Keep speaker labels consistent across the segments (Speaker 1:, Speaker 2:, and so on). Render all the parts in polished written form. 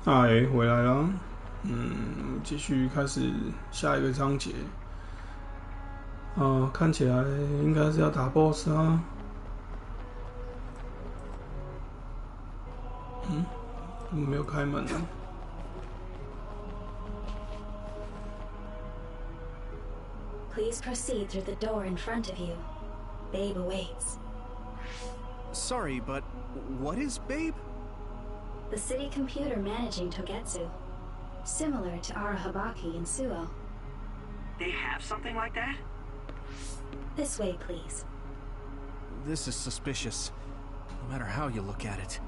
Speaker 1: 嗨，回来了。继续开始下一个章节。看起来应该是要打 BOSS 啊。怎么没有开门呢
Speaker 2: ？Please proceed through the door in front of you. Babe awaits.
Speaker 3: Sorry, but what is Babe?
Speaker 2: The city computer managing Togetsu. Similar to Arahabaki and Suo.
Speaker 4: They have something like that?
Speaker 2: This way, please.
Speaker 3: This is suspicious, no matter how you look at it.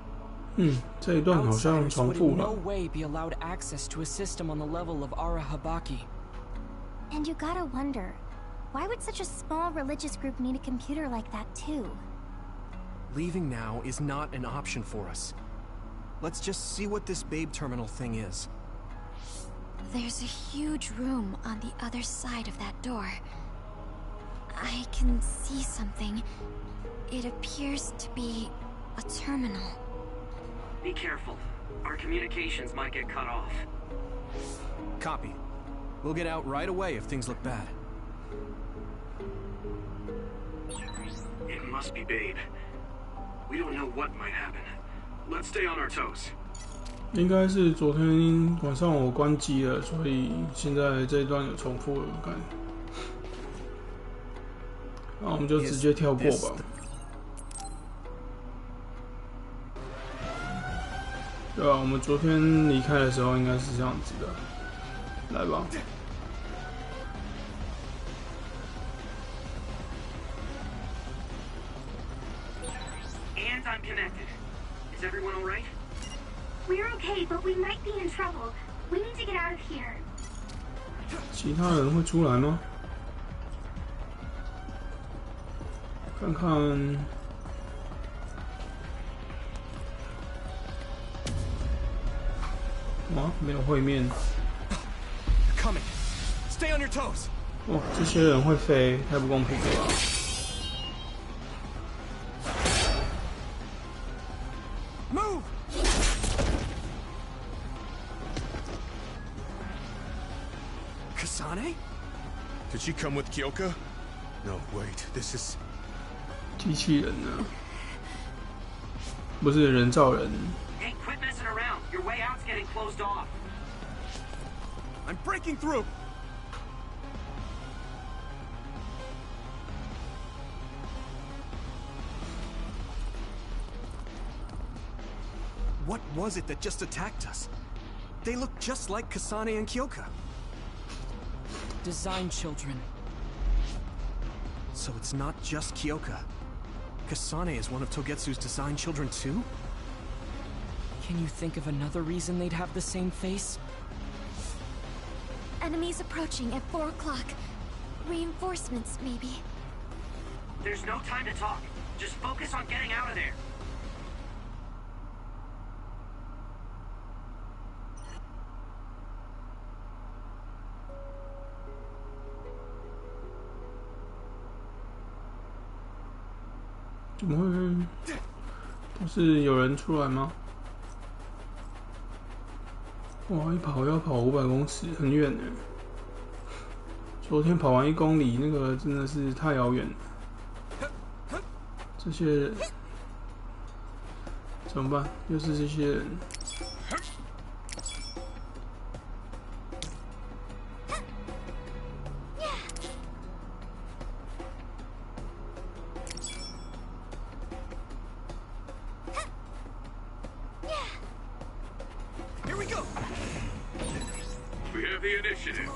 Speaker 1: 这一段好像重复了。
Speaker 5: No way be allowed access to a system on the level of Arahabaki.
Speaker 6: And you gotta wonder, why would such a small religious group need a computer like that too?
Speaker 3: Leaving now is not an option for us. Let's just see what this Babe terminal thing is.
Speaker 6: There's a huge room on the other side of that door. I can see something. It appears to be a terminal.
Speaker 4: Be careful. Our communications might get cut off.
Speaker 3: Copy. We'll get out right away if things look bad.
Speaker 4: It must be Babe. We don't know what might happen. Let's stay on our toes.
Speaker 1: 应该是昨天晚上我关机了，所以现在这一段有重复了，我看。那我们就直接跳过吧。对啊，我们昨天离开的时候应该是这样子的。来吧。
Speaker 4: And I'm connected. Is everyone all right?
Speaker 7: We're okay, but we might be in trouble. We need to get out of here.
Speaker 1: 其他人会出来吗？看看。哇，没有会面。
Speaker 3: Coming. Stay on your toes.
Speaker 1: 哇，这些人会飞，太不公平了吧！
Speaker 3: Kasane?
Speaker 8: Did she come with Kyoka? No, wait, this is...
Speaker 1: 机器人呢？不是人造人。
Speaker 4: Hey, quit messing around. Your way out's getting closed off.
Speaker 3: I'm breaking through. What was it that just attacked us? They look just like Kasane and Kyoka.
Speaker 5: Design children.
Speaker 3: So it's not just Kyoka. Kasane is one of Togetsu's design children too?
Speaker 5: Can you think of another reason they'd have the same face?
Speaker 6: Enemies approaching at 4 o'clock. Reinforcements, maybe.
Speaker 4: There's no time to talk. Just focus on getting out of there.
Speaker 1: "怎么会？不是有人出来吗？哇，一跑要跑500公尺，很远呢。昨天跑完1公里，那个真的是太遥远了。这些人怎么办？又是这些人。"
Speaker 3: Here we go!
Speaker 8: We have the initiative.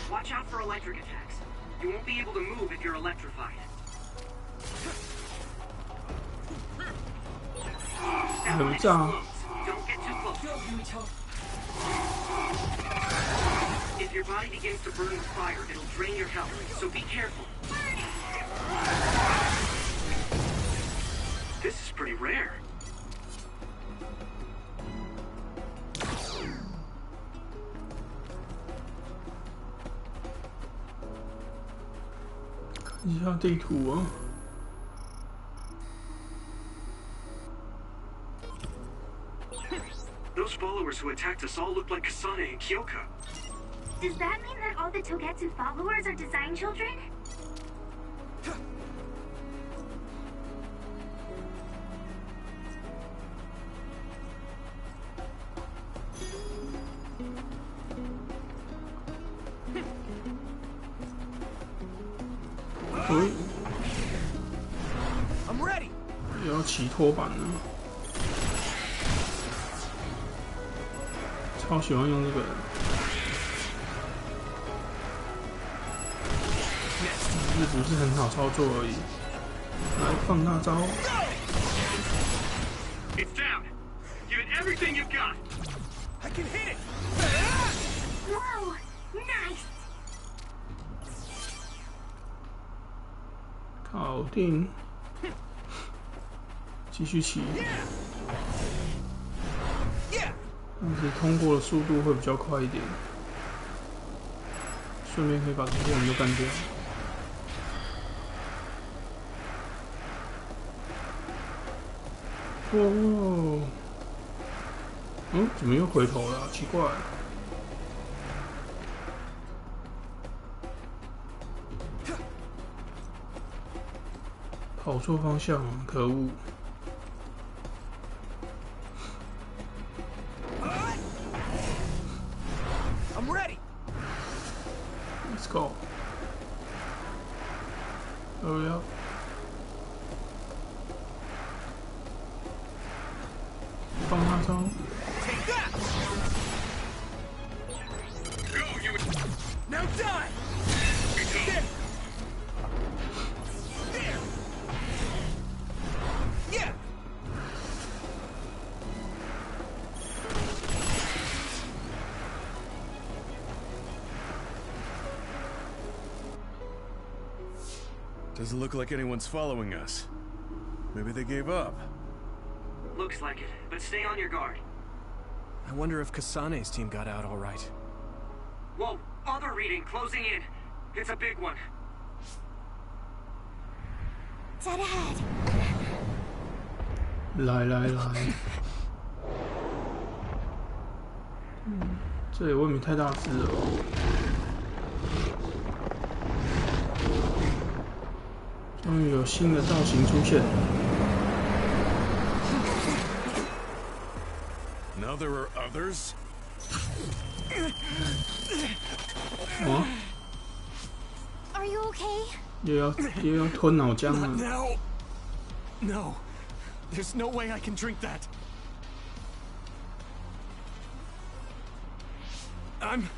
Speaker 4: Watch out for electric attacks. You won't be able to move if you're electrified. Step on explodes. Don't get too close. If your body begins to burn with fire, it'll drain your health, so be careful. This is pretty rare.
Speaker 1: 看一下地图啊。
Speaker 4: followers who attacked us all look like Kasane and Kyoka.
Speaker 7: Does that mean that all the Togetsu followers are design children?
Speaker 3: I'm ready.
Speaker 1: 也要骑拖板了，超喜欢用这个。只是不是很好操作而已。来放大招。
Speaker 4: It's down. Give it everything you've got.
Speaker 3: I can hit it.
Speaker 7: Whoa! Nice!
Speaker 1: 搞定。继续骑。但是通过的速度会比较快一点。顺便可以把这些人都干掉。哦，怎么又回头了、啊？奇怪。跑错方向，可恶！
Speaker 3: I'm ready.
Speaker 1: Let's go. Hurry up.放大招。
Speaker 3: Take that.
Speaker 4: Go, you.
Speaker 3: Now die. There. There. Yeah.
Speaker 8: Doesn't look like anyone's following us. Maybe they gave up.
Speaker 4: Looks like it, but stay on your guard.
Speaker 3: I wonder if Kasane's team got out all right.
Speaker 4: Whoa, other reading closing in. It's a big one.
Speaker 6: Dead ahead.
Speaker 1: 来。这里未免太大只了。 终于有新的造型出现。
Speaker 8: Now there are others?
Speaker 1: 哦
Speaker 6: Are you okay?
Speaker 1: 也要吞脑浆了。
Speaker 3: Now. No. There's no way I can drink that. I'm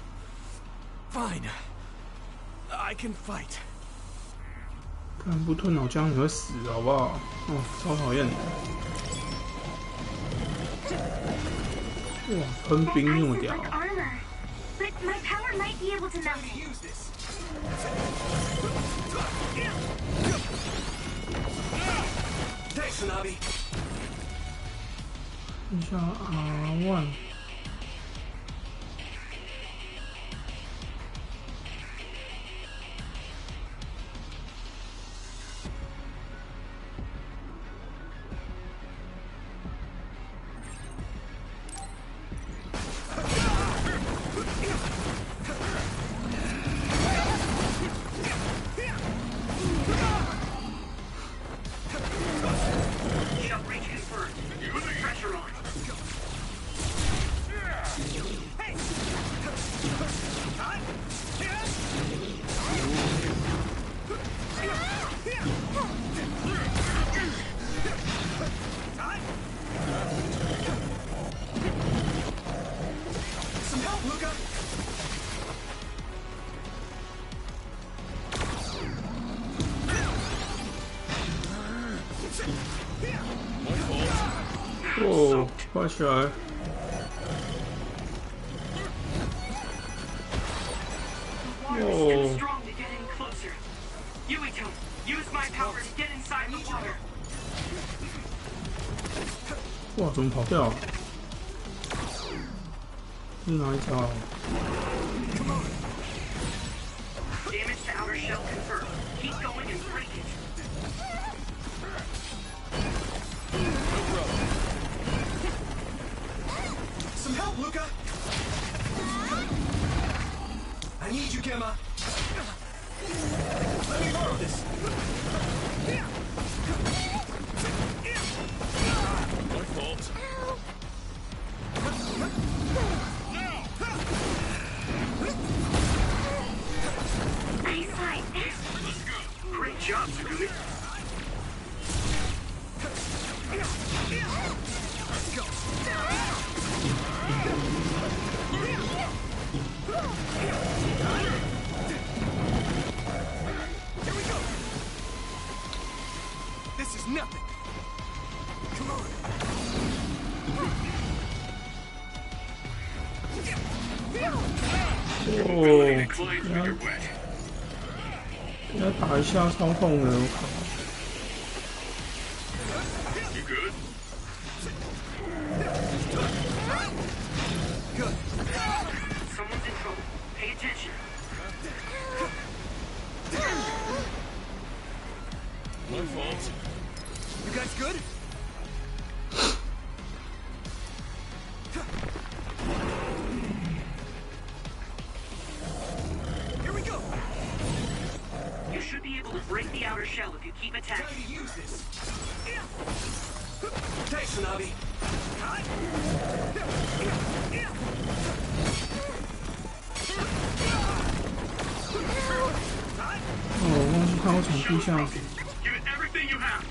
Speaker 3: fine. I can fight.
Speaker 1: 看不吞脑浆你会死，好不好？哦，超讨厌的。哇，喷冰那么屌！
Speaker 7: Like armor, but my power might be able to melt it.
Speaker 3: Use this. Thanks, Hanabi.
Speaker 1: 等一下，R1。 哦，快起来！
Speaker 4: Too strong to get any closer. Yuito, use my power to get inside the water.
Speaker 1: 哇，怎么跑掉？是哪一招？
Speaker 4: Damage to outer shell confirmed. Keep going and break it.
Speaker 3: Some help, Luca.
Speaker 4: job, Tsugumi.
Speaker 3: Let's go. Here we go. This is nothing. Come on.
Speaker 1: 哦，给他打一下超痛的，我靠！
Speaker 4: You good?
Speaker 3: Good.
Speaker 4: Someone's in trouble. Pay attention.
Speaker 8: My fault.
Speaker 3: You guys good? Here we go.
Speaker 4: You should be able to break the outer shell if you keep attacking.
Speaker 3: Time to use this. Thanks, Tsunabi.
Speaker 1: 哦，我忘记看我从地下。
Speaker 4: Give it everything you have.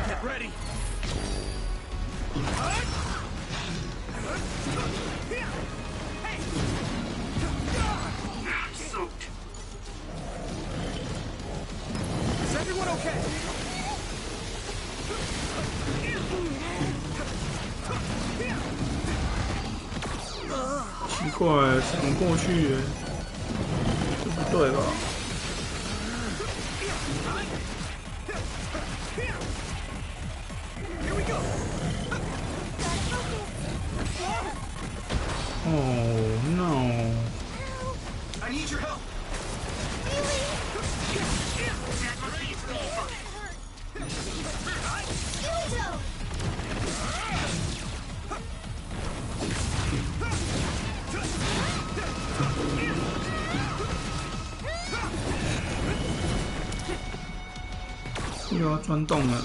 Speaker 3: Get ready.
Speaker 4: I'm soaked.
Speaker 3: Is everyone okay?
Speaker 1: 奇怪，闪过去，这不对吧？哦 no！
Speaker 3: I need your help.
Speaker 4: That must be its main function.
Speaker 7: Yuito!
Speaker 1: 又要钻洞了。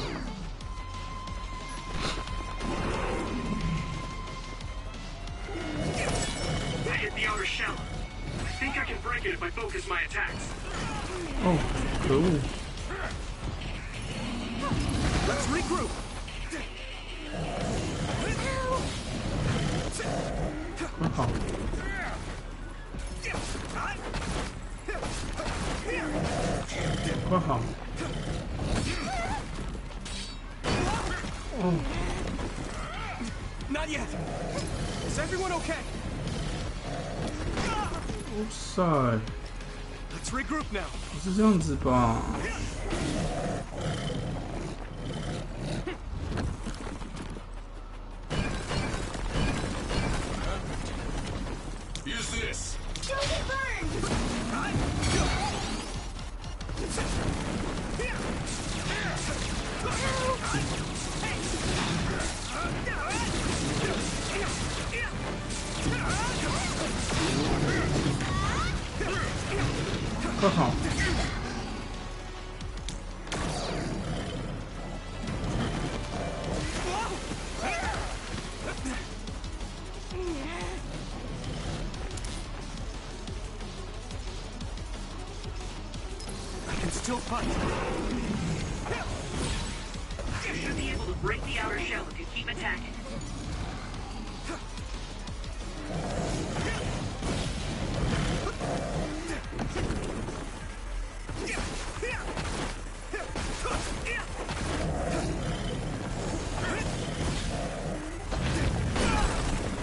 Speaker 4: I hit the outer shell. I think I can break it if I focus my attacks.
Speaker 1: 哦，可恶！
Speaker 3: Let's regroup.
Speaker 1: 快跑！快跑！哦，
Speaker 3: Not yet. Is everyone okay?
Speaker 1: 哇塞，
Speaker 3: Let's regroup now.
Speaker 1: 不是这样子吧？
Speaker 8: Use this.
Speaker 7: Don't get burned! Help!
Speaker 1: 快跑！
Speaker 3: I can still fight.
Speaker 4: You should be able to break the outer shell if you keep attacking.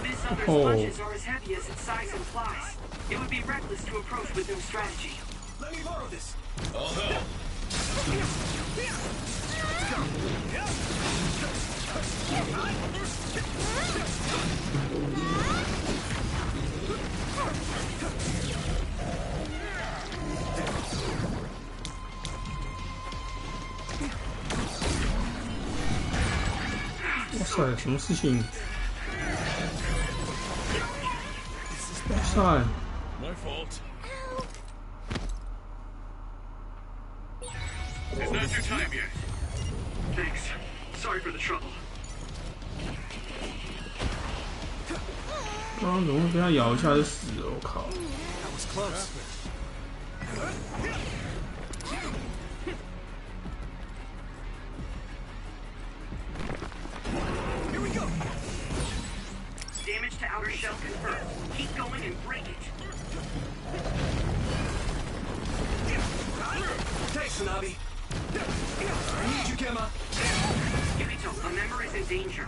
Speaker 4: This other's punches are as heavy as its size implies. It would be reckless to approach with no strategy.
Speaker 3: Let me borrow this.
Speaker 8: I'll help.
Speaker 1: Let's 哇塞，什么事情？哇塞！
Speaker 8: My fault.
Speaker 4: It's not your time yet. Thanks. Sorry for the trouble.
Speaker 1: 刚刚怎么会被他咬一下就死了？我靠！
Speaker 3: That was close.
Speaker 4: Here we go. Damage to outer shell confirmed. Keep going and break it.
Speaker 3: Thanks, Tsunabi. I need you, Gemma.
Speaker 4: Yuito, a member is in danger.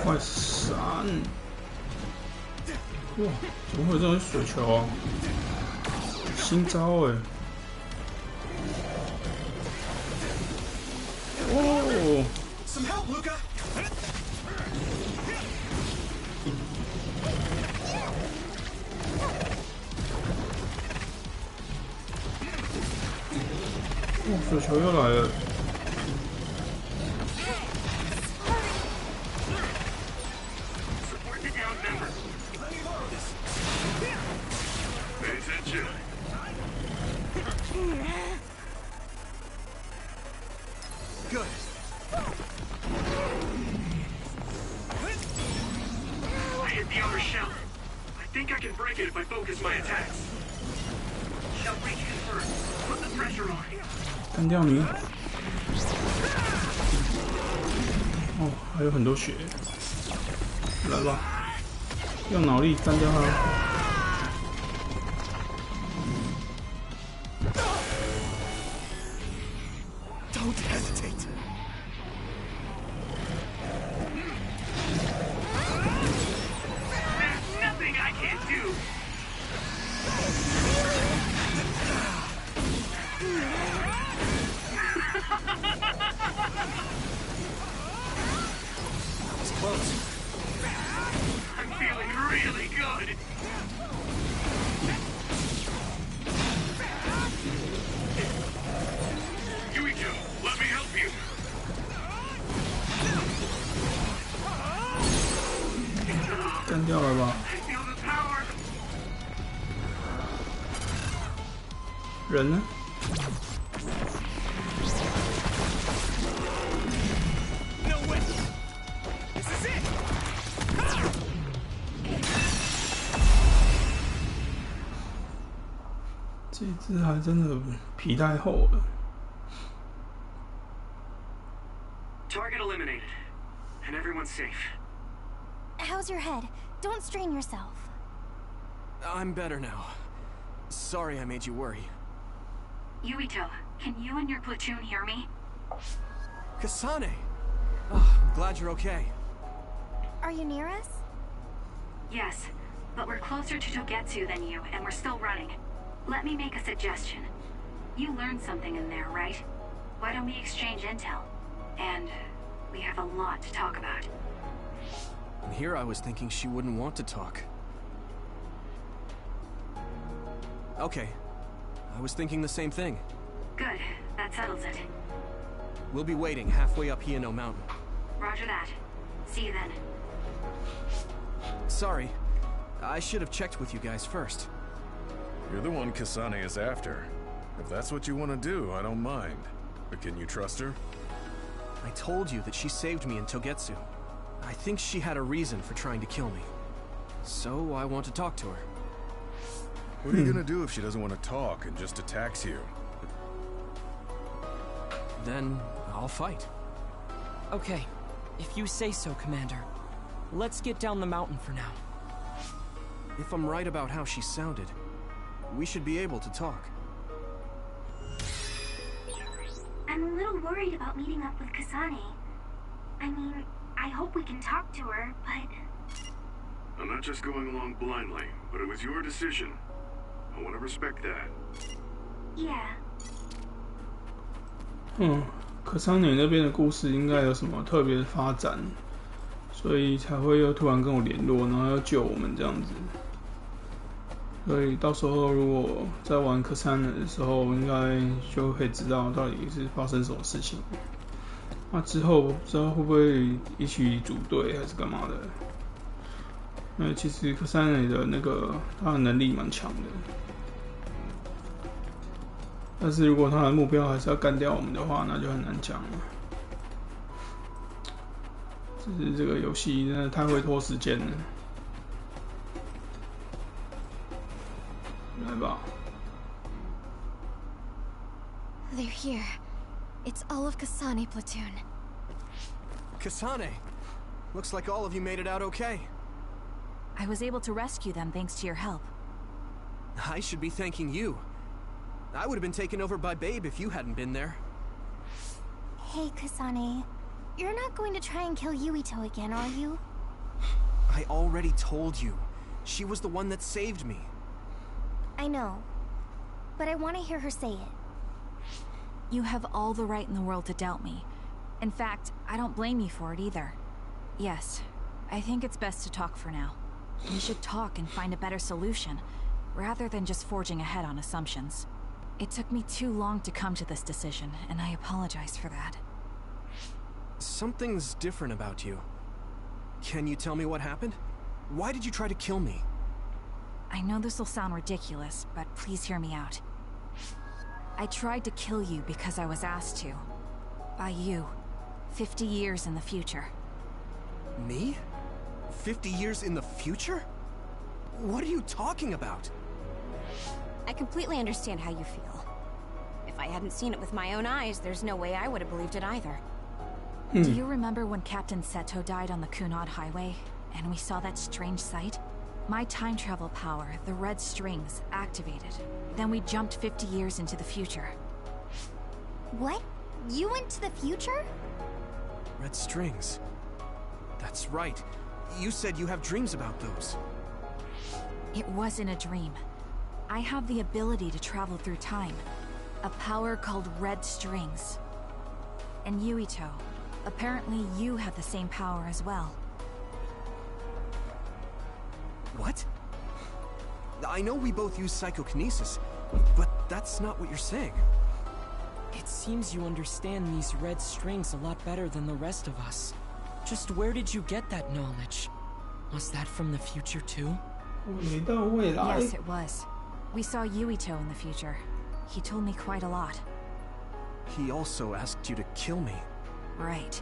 Speaker 1: 快闪！哇，怎么会有这种水球啊？新招哎！哦！
Speaker 3: Some help, Luca.
Speaker 1: 哇，水球又来了！
Speaker 3: Good.
Speaker 4: I hit the outer shell. I think I can break it if I focus my attacks. Shell breach confirmed. Put the pressure on.
Speaker 1: 干掉你！哦，还有很多血，来吧，用脑力干掉他。
Speaker 3: Don't hesitate.
Speaker 4: There's nothing I can't do.
Speaker 3: That was close.
Speaker 4: I'm feeling really good. Yuito, let me help you.
Speaker 1: 干掉了吧？
Speaker 4: I feel the power.
Speaker 1: 人呢？
Speaker 3: No way. This is it.
Speaker 1: 这只还真的皮太厚了。
Speaker 4: Target eliminated. And everyone's safe.
Speaker 6: How's your head? Don't strain yourself.
Speaker 3: I'm better now. Sorry I made you worry.
Speaker 7: Yuito, can you and your platoon hear me?
Speaker 3: Kasane! Oh, I'm glad you're okay.
Speaker 6: Are you near us?
Speaker 7: Yes, but we're closer to Togetsu than you, and we're still running. Let me make a suggestion. You learned something in there, right? Why don't we exchange intel? And we have a lot to talk about.
Speaker 3: And here I was thinking she wouldn't want to talk. Okay. I was thinking the same thing.
Speaker 7: Good, that settles it.
Speaker 3: We'll be waiting halfway up Hieno Mountain.
Speaker 7: Roger that. See you then.
Speaker 3: Sorry. I should have checked with you guys first.
Speaker 8: You're the one Kasane is after. If that's what you want to do, I don't mind. But can you trust her?
Speaker 3: I told you that she saved me in Togetsu. I think she had a reason for trying to kill me. So I want to talk to her.
Speaker 8: What are you gonna do if she doesn't want to talk and just attacks you?
Speaker 3: Then I'll fight.
Speaker 5: Okay, if you say so, Commander. Let's get down the mountain for now.
Speaker 3: If I'm right about how she sounded, we should be able to talk.
Speaker 7: I'm a little worried about meeting up with Kasane. I mean, I hope we can talk to her, but...
Speaker 4: I'm not just going along blindly, but it was your decision. I want to respect that.
Speaker 7: Yeah.
Speaker 1: 可桑美那边的故事应该有什么特别的发展，所以才会又突然跟我联络，然后要救我们这样子。所以到时候如果在玩科三的时候，应该就可以知道到底是发生什么事情。那之后不知道会不会一起组队还是干嘛的？那其实科三的那个他的能力蛮强的，但是如果他的目标还是要干掉我们的话，那就很难讲了。只是这个游戏真的太会拖时间了。来吧。
Speaker 6: They're here. It's all of Kasane platoon.
Speaker 3: Kasane! Looks like all of you made it out okay.
Speaker 9: I was able to rescue them thanks to your help.
Speaker 3: I should be thanking you. I would have been taken over by Babe if you hadn't been there.
Speaker 6: Hey, Kasane. You're not going to try and kill Yuito again, are you?
Speaker 3: I already told you. She was the one that saved me.
Speaker 6: I know. But I want to hear her say it.
Speaker 9: You have all the right in the world to doubt me. In fact, I don't blame you for it either. Yes, I think it's best to talk for now. We should talk and find a better solution, rather than just forging ahead on assumptions. It took me too long to come to this decision, and I apologize for that.
Speaker 3: Something's different about you. Can you tell me what happened? Why did you try to kill me?
Speaker 9: I know this will sound ridiculous, but please hear me out. I tried to kill you because I was asked to. By you. 50 years in the future.
Speaker 3: Me? 50 years in the future? What are you talking about?
Speaker 10: I completely understand how you feel. If I hadn't seen it with my own eyes, there's no way I would have believed it either.
Speaker 9: Do you remember when Captain Seto died on the Kunad Highway, and we saw that strange sight? My time travel power, the red strings, activated. Then we jumped 50 years into the future.
Speaker 6: What? You went to the future?
Speaker 3: Red strings. That's right. You said you have dreams about those.
Speaker 9: It wasn't a dream. I have the ability to travel through time. A power called red strings. And Yuito, apparently you have the same power as well.
Speaker 3: What? I know we both use psychokinesis, but that's not what you're saying.
Speaker 5: It seems you understand these red strings a lot better than the rest of us. Just where did you get that knowledge? Was that from the future too?
Speaker 9: Yes, it was. We saw Yuito in the future. He told me quite a lot.
Speaker 3: He also asked you to kill me.
Speaker 9: Right.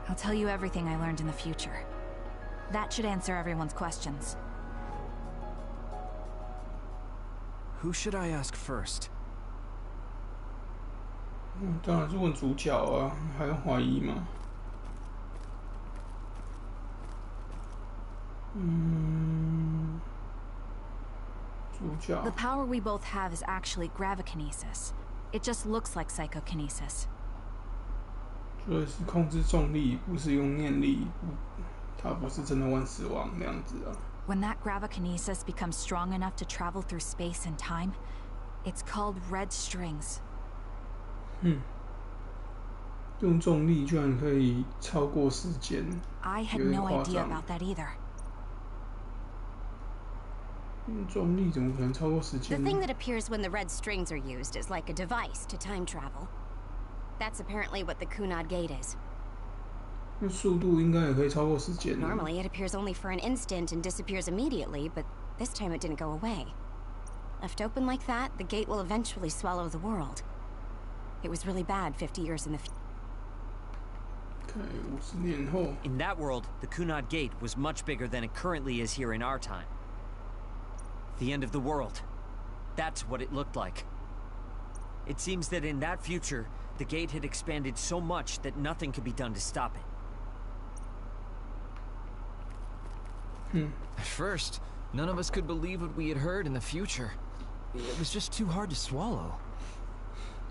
Speaker 9: I'll tell you everything I learned in the future. That should answer everyone's questions.
Speaker 3: Who should I ask first?
Speaker 1: 当然是问主角啊，还要怀疑吗？主角。
Speaker 9: The power we both have is actually gravikinesis. It just looks like psychokinesis.
Speaker 1: 所以是控制重力，不是用念力，它不是真的万死亡那样子啊。
Speaker 9: When that gravikinesis becomes strong enough to travel through space and time, it's called red strings.
Speaker 1: 用重力居然可以超过时间，
Speaker 9: I had
Speaker 1: 有点
Speaker 9: no
Speaker 1: 夸
Speaker 9: idea
Speaker 1: 张。
Speaker 9: about that either.
Speaker 1: 用重力怎么可能超过时
Speaker 10: The
Speaker 1: 间呢
Speaker 10: thing that appears when the red strings are used is like a device to time travel. That's apparently what the Kunad Gate is.
Speaker 1: 那速度应该也可以超过时间。
Speaker 10: Normally, it appears only for an instant and disappears immediately, but this time it didn't go away. Left open like that, the gate will eventually swallow the world. It was really bad 50 years in the future.
Speaker 1: Okay, 50年后。
Speaker 11: In that world, the Kunad Gate was much bigger than it currently is here in our time. The end of the world. That's what it looked like. It seems that in that future, the gate had expanded so much that nothing could be done to stop it.
Speaker 12: At first, none of us could believe what we had heard in the future. It was just too hard to swallow.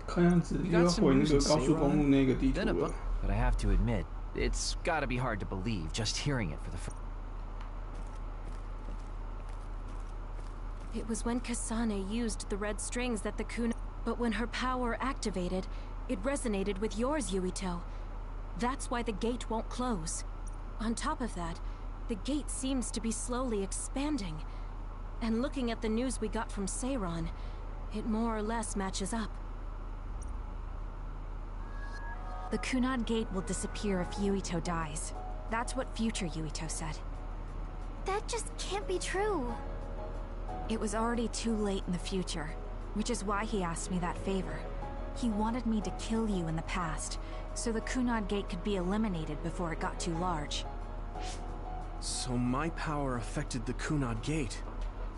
Speaker 1: 看样子又要回那个高速公路那个地图了。
Speaker 12: But I have to admit, it's gotta be hard to believe just hearing it for the first.
Speaker 13: It was when Kasane used the red strings that the Kunad... But when her power activated, it resonated with yours, Yuito. That's why the gate won't close. On top of that, the gate seems to be slowly expanding. And looking at the news we got from Seiron, it more or less matches up.
Speaker 9: The Kunad Gate will disappear if Yuito dies. That's what future Yuito said.
Speaker 6: That just can't be true.
Speaker 9: It was already too late in the future, which is why he asked me that favor. He wanted me to kill you in the past, so the Kunad Gate could be eliminated before it got too large.
Speaker 3: So my power affected the Kunad Gate.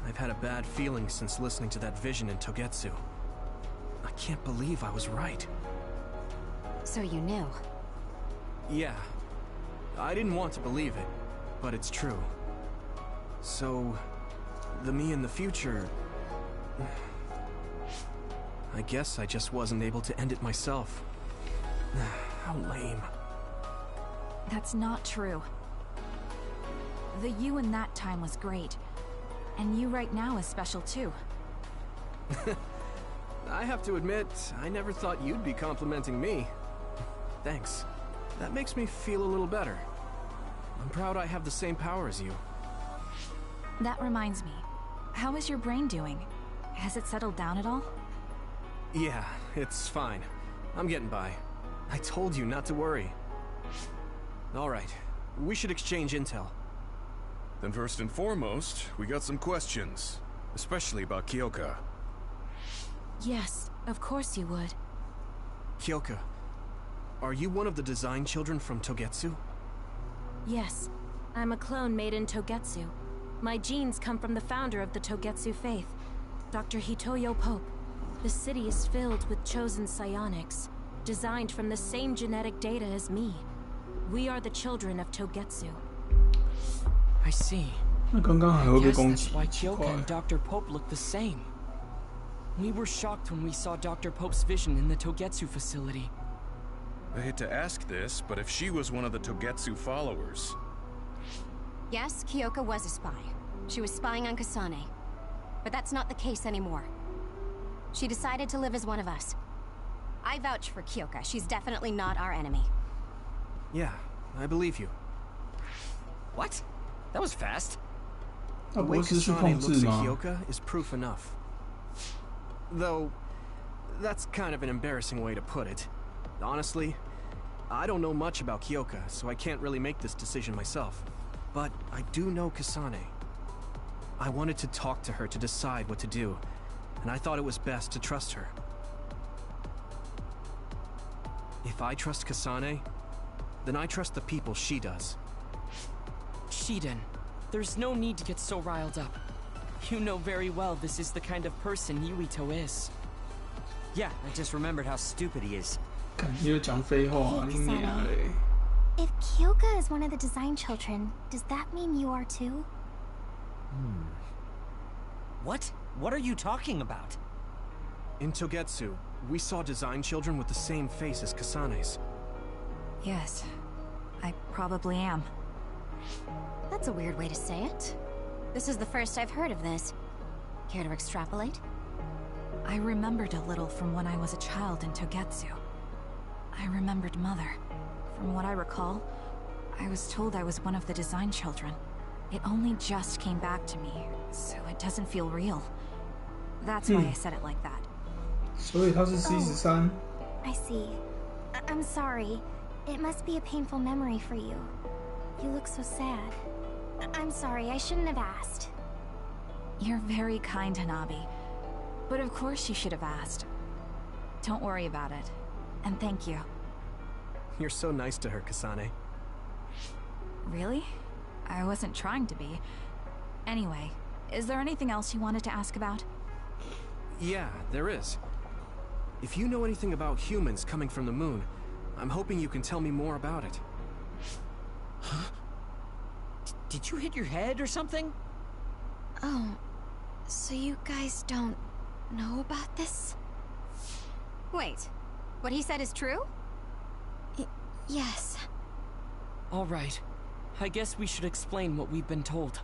Speaker 3: I've had a bad feeling since listening to that vision in Togetsu. I can't believe I was right.
Speaker 10: So you knew?
Speaker 3: Yeah. I didn't want to believe it, but it's true. So, the me in the future... I guess I just wasn't able to end it myself. How lame.
Speaker 9: That's not true. The you in that time was great. And you right now is special too.
Speaker 3: I have to admit, I never thought you'd be complimenting me. Thanks. That makes me feel a little better. I'm proud I have the same power as you.
Speaker 9: That reminds me. How is your brain doing? Has it settled down at all?
Speaker 3: Yeah, it's fine. I'm getting by. I told you not to worry. Alright, we should exchange intel.
Speaker 8: Then first and foremost, we got some questions. Especially about Kyoka.
Speaker 13: Yes, of course you would.
Speaker 3: Kyoka, are you one of the design children from Togetsu?
Speaker 13: Yes, I'm a clone made in Togetsu. My genes come from the founder of the Togetsu faith, Dr. Hitoyo Pope. The city is filled with chosen psionics, designed from the same genetic data as me. We are the children of Togetsu.
Speaker 5: I see.
Speaker 1: 那刚刚还会被攻击。
Speaker 5: That's why Kyoka and Dr. Pope look the same. We were shocked when we saw Dr. Pope's vision in the Togetsu facility.
Speaker 8: I hate to ask this, but if she was one of the Togetsu followers...
Speaker 10: Yes, Kyoka was a spy. She was spying on Kasane. But that's not the case anymore. She decided to live as one of us. I vouch for Kyoka. She's definitely not our enemy.
Speaker 3: Yeah, I believe you.
Speaker 11: What? That was fast.
Speaker 3: The way Kasane looks at Kyoka is proof enough. Though, that's kind of an embarrassing way to put it. Honestly, I don't know much about Kyoka, so I can't really make this decision myself. But I do know Kasane. I wanted to talk to her to decide what to do, and I thought it was best to trust her. If I trust Kasane, then I trust the people she does.
Speaker 5: Shiden, there's no need to get so riled up. You know very well this is the kind of person Yuito is.
Speaker 11: Yeah, I just remembered how stupid he is.
Speaker 1: 你又讲废话，你娘嘞！
Speaker 6: If Kyoka is one of the design children, does that mean you are too?
Speaker 11: What? What are you talking about?
Speaker 3: In Togetsu, we saw design children with the same face as Kasane's.
Speaker 9: Yes, I probably am.
Speaker 10: That's a weird way to say it. This is the first I've heard of this. Care to extrapolate?
Speaker 9: I remembered a little from when I was a child in Togetsu. I remembered Mother. From what I recall, I was told I was one of the design children. It only just came back to me, so it doesn't feel real. That's why I said it like that.
Speaker 1: 所以他是 C13。
Speaker 6: I see. I'm sorry. It must be a painful memory for you. You look so sad. I'm sorry, I shouldn't have asked.
Speaker 9: You're very kind, Hanabi. But of course you should have asked. Don't worry about it. And thank you.
Speaker 3: You're so nice to her, Kasane.
Speaker 9: Really? I wasn't trying to be. Anyway, is there anything else you wanted to ask about?
Speaker 3: Yeah, there is. If you know anything about humans coming from the moon, I'm hoping you can tell me more about it.
Speaker 11: Huh? Did you hit your head or something?
Speaker 6: Oh, so you guys don't know about this?
Speaker 10: Wait, what he said is true?
Speaker 6: Yes.
Speaker 5: All right. I guess we should explain what we've been told.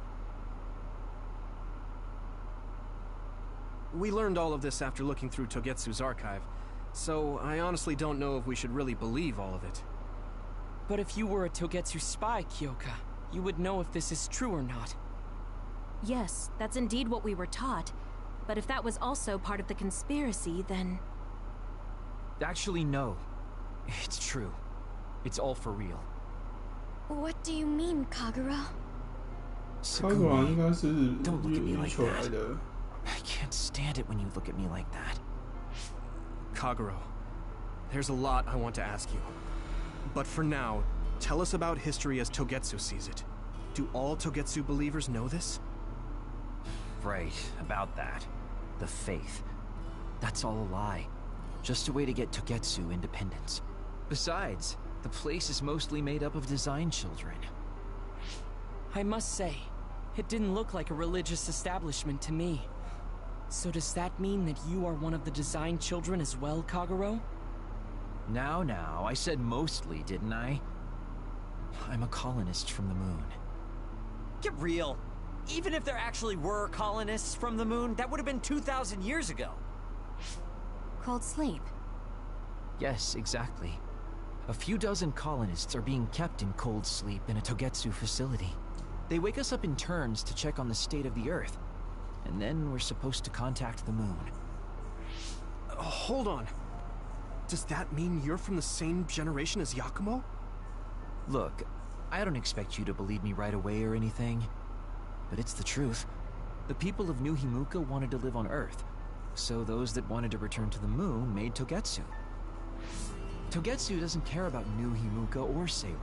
Speaker 3: We learned all of this after looking through Togetsu's archive, so I honestly don't know if we should really believe all of it.
Speaker 5: But if you were a Togetsu spy, Kyoka, you would know if this is true or not.
Speaker 13: Yes, that's indeed what we were taught. But if that was also part of the conspiracy, then...
Speaker 12: Actually, no. It's true. It's all for real.
Speaker 6: What do you mean, Kagura?
Speaker 1: Kagura 应该是
Speaker 12: Don't look at me like
Speaker 1: 球来
Speaker 12: that.
Speaker 1: 的。
Speaker 12: I can't stand it when you look at me like that.
Speaker 3: Kagura, there's a lot I want to ask you. But for now, tell us about history as Togetsu sees it. Do all Togetsu believers know this?
Speaker 12: Right, about that. The faith. That's all a lie. Just a way to get Togetsu independence. Besides, the place is mostly made up of design children.
Speaker 5: I must say, it didn't look like a religious establishment to me. So does that mean that you are one of the design children as well, Kaguro?
Speaker 12: Now, I said mostly, didn't I? I'm a colonist from the moon.
Speaker 11: Get real. Even if there actually were colonists from the moon, that would have been 2,000 years ago.
Speaker 10: Cold sleep.
Speaker 12: Yes, exactly. A few dozen colonists are being kept in cold sleep in a Togetsu facility. They wake us up in turns to check on the state of the Earth. And then we're supposed to contact the moon.
Speaker 3: Hold on. Does that mean you're from the same generation as Yakumo?
Speaker 12: Look, I don't expect you to believe me right away or anything. But it's the truth. The people of New Himuka wanted to live on Earth. So those that wanted to return to the moon made Togetsu. Togetsu doesn't care about New Himuka or Seiran.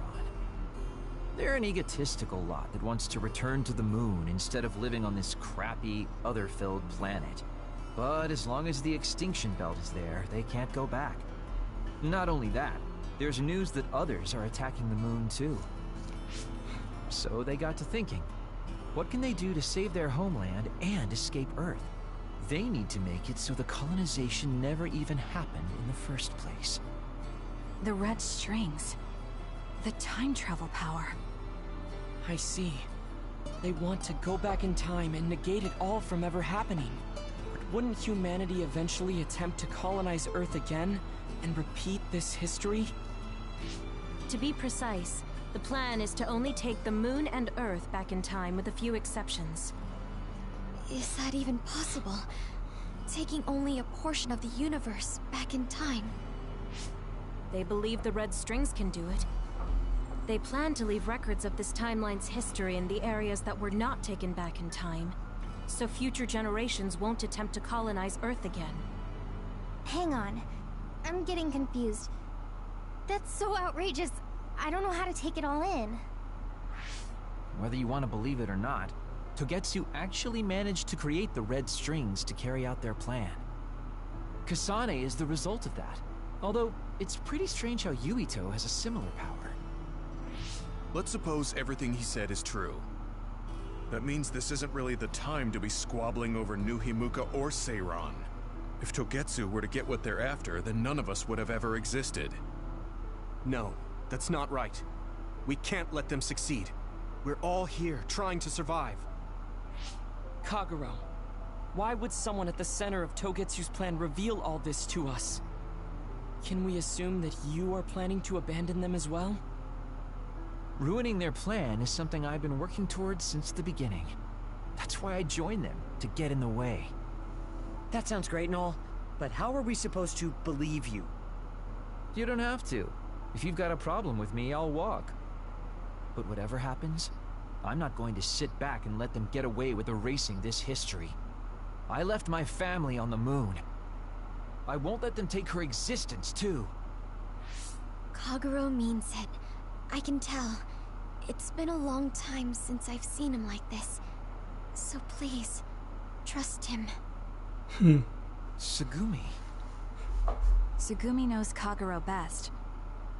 Speaker 12: They're an egotistical lot that wants to return to the moon instead of living on this crappy, other-filled planet. But as long as the extinction belt is there, they can't go back. Not only that, there's news that others are attacking the moon too. So they got to thinking, what can they do to save their homeland and escape Earth? They need to make it so the colonization never even happened in the first place.
Speaker 9: The red strings. The time travel power.
Speaker 5: I see. They want to go back in time and negate it all from ever happening. But wouldn't humanity eventually attempt to colonize Earth again and repeat this history?
Speaker 13: To be precise, the plan is to only take the moon and Earth back in time with a few exceptions.
Speaker 6: Is that even possible? Taking only a portion of the universe back in time?
Speaker 13: They believe the red strings can do it. They plan to leave records of this timeline's history in the areas that were not taken back in time, so future generations won't attempt to colonize Earth again.
Speaker 14: Hang on. I'm getting confused. That's so outrageous. I don't know how to take it all in.
Speaker 12: Whether you want to believe it or not, Togetsu actually managed to create the red strings to carry out their plan. Kasane is the result of that, although it's pretty strange how Yuito has a similar power.
Speaker 8: Let's suppose everything he said is true. That means this isn't really the time to be squabbling over New Himuka or Seiran. If Togetsu were to get what they're after, then none of us would have ever existed.
Speaker 3: No, that's not right. We can't let them succeed. We're all here, trying to survive.
Speaker 5: Kaguro, why would someone at the center of Togetsu's plan reveal all this to us? Can we assume that you are planning to abandon them as well?
Speaker 12: Ruining their plan is something I've been working towards since the beginning. That's why I joined them, to get in the way.
Speaker 11: That sounds great and all, but how are we supposed to believe you?
Speaker 12: You don't have to. If you've got a problem with me, I'll walk. But whatever happens, I'm not going to sit back and let them get away with erasing this history. I left my family on the moon. I won't let them take her existence, too.
Speaker 6: Kaguro means it. I can tell. It's been a long time since I've seen him like this. So please, trust him.
Speaker 12: Tsugumi.
Speaker 9: Tsugumi knows Kaguro best.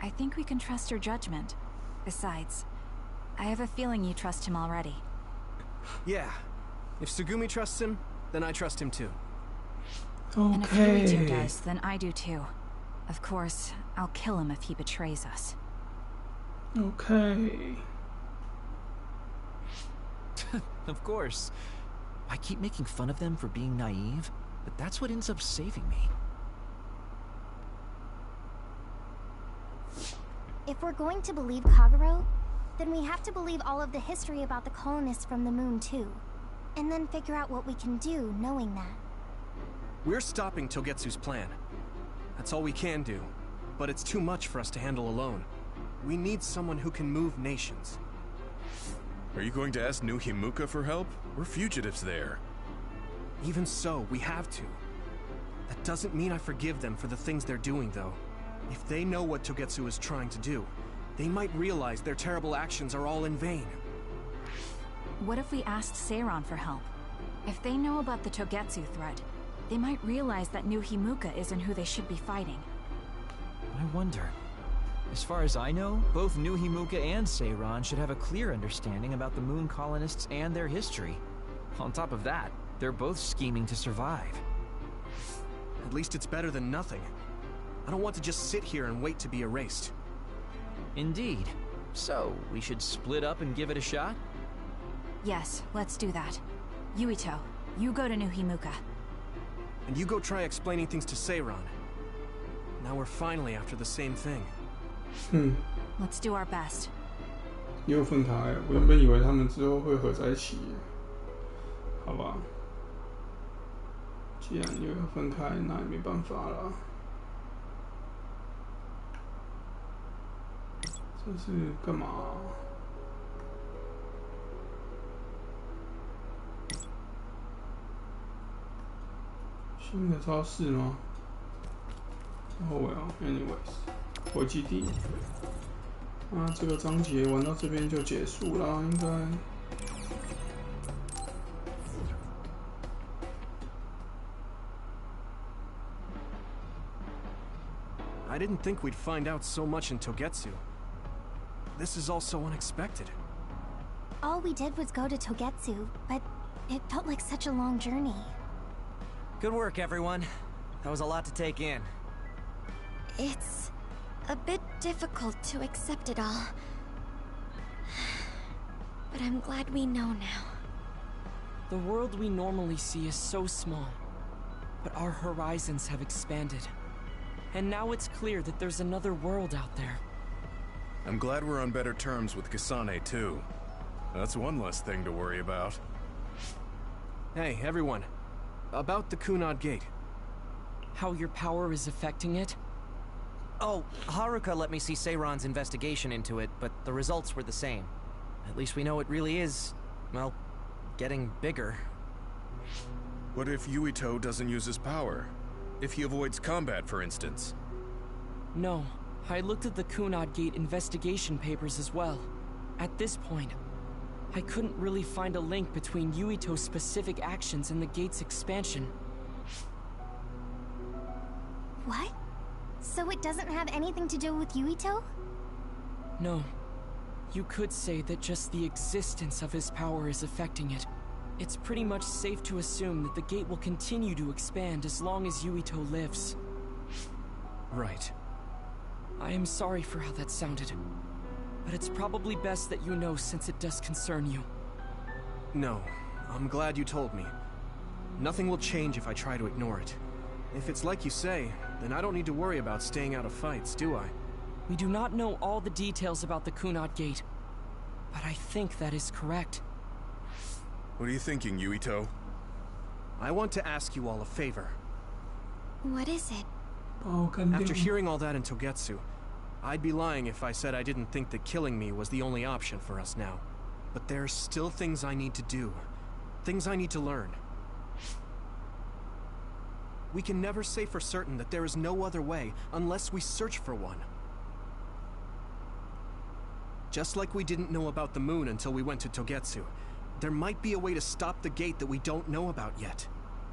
Speaker 9: I think we can trust her judgment. Besides, I have a feeling you trust him already.
Speaker 3: Yeah. If Tsugumi trusts him, then I trust him too.
Speaker 9: Okay. And if Yuito does, then I do too. Of course, I'll kill him if he betrays us.
Speaker 1: Okay.
Speaker 12: Of course. I keep making fun of them for being naive, but that's what ends up saving me.
Speaker 14: If we're going to believe Kaguro, then we have to believe all of the history about the colonists from the moon too. and then figure out what we can do knowing that.
Speaker 3: We're stopping Togetsu's plan. That's all we can do. But it's too much for us to handle alone. We need someone who can move nations.
Speaker 8: Are you going to ask New Himuka for help? We're fugitives there.
Speaker 3: Even so, we have to. That doesn't mean I forgive them for the things they're doing, though. If they know what Togetsu is trying to do, they might realize their terrible actions are all in vain.
Speaker 9: What if we asked Seiran for help? If they know about the Togetsu threat, they might realize that New Himuka isn't who they should be fighting.
Speaker 12: I wonder. As far as I know, both New Himuka and Seiran should have a clear understanding about the Moon colonists and their history. On top of that, they're both scheming to survive.
Speaker 3: At least it's better than nothing. I don't want to just sit here and wait to be erased.
Speaker 12: Indeed. So, we should split up and give it a shot?
Speaker 9: Yes, let's do that. Yuito, you go to New Himuka.
Speaker 3: And you go try explaining things to Seiran. Now we're finally after the same thing.
Speaker 9: Let's do our best.
Speaker 1: 又分开，我原本以为他们之后会合在一起，好吧？既然又要分开，那也没办法了。这是干嘛？新的超市吗？哦well anyways， 回基地。那这个章节玩到这边就结束啦，应该。
Speaker 3: I didn't think we'd find out so much in Togetsu. This is all so unexpected.
Speaker 14: All we did was go to Togetsu, but it felt like such a long journey.
Speaker 11: Good work, everyone. That was a lot to take in.
Speaker 6: It's a bit difficult to accept it all. But I'm glad we know now.
Speaker 5: The world we normally see is so small, but our horizons have expanded. And now it's clear that there's another world out there.
Speaker 8: I'm glad we're on better terms with Kasane, too. That's one less thing to worry about.
Speaker 3: Hey, everyone. About the Kunad Gate.
Speaker 5: How your power is affecting it?
Speaker 11: Oh, Haruka let me see Seiran's investigation into it, but the results were the same. At least we know it really is, well, getting bigger.
Speaker 8: What if Yuito doesn't use his power? If he avoids combat, for instance?
Speaker 5: No. I looked at the Kunad Gate investigation papers as well. At this point, I couldn't really find a link between Yuito's specific actions and the gate's expansion.
Speaker 14: What? So it doesn't have anything to do with Yuito?
Speaker 5: No. You could say that just the existence of his power is affecting it. It's pretty much safe to assume that the gate will continue to expand as long as Yuito lives.
Speaker 3: Right.
Speaker 5: I am sorry for how that sounded, but it's probably best that you know since it does concern you.
Speaker 3: No, I'm glad you told me. Nothing will change if I try to ignore it. If it's like you say, then I don't need to worry about staying out of fights, do I?
Speaker 5: We do not know all the details about the Kunad Gate, but I think that is correct.
Speaker 8: What are you thinking, Yuito?
Speaker 3: I want to ask you all a favor.
Speaker 6: What is it?
Speaker 3: After hearing all that in Togetsu, I'd be lying if I said I didn't think that killing me was the only option for us now. But there are still things I need to do. Things I need to learn. We can never say for certain that there is no other way unless we search for one. Just like we didn't know about the moon until we went to Togetsu, there might be a way to stop the gate that we don't know about yet.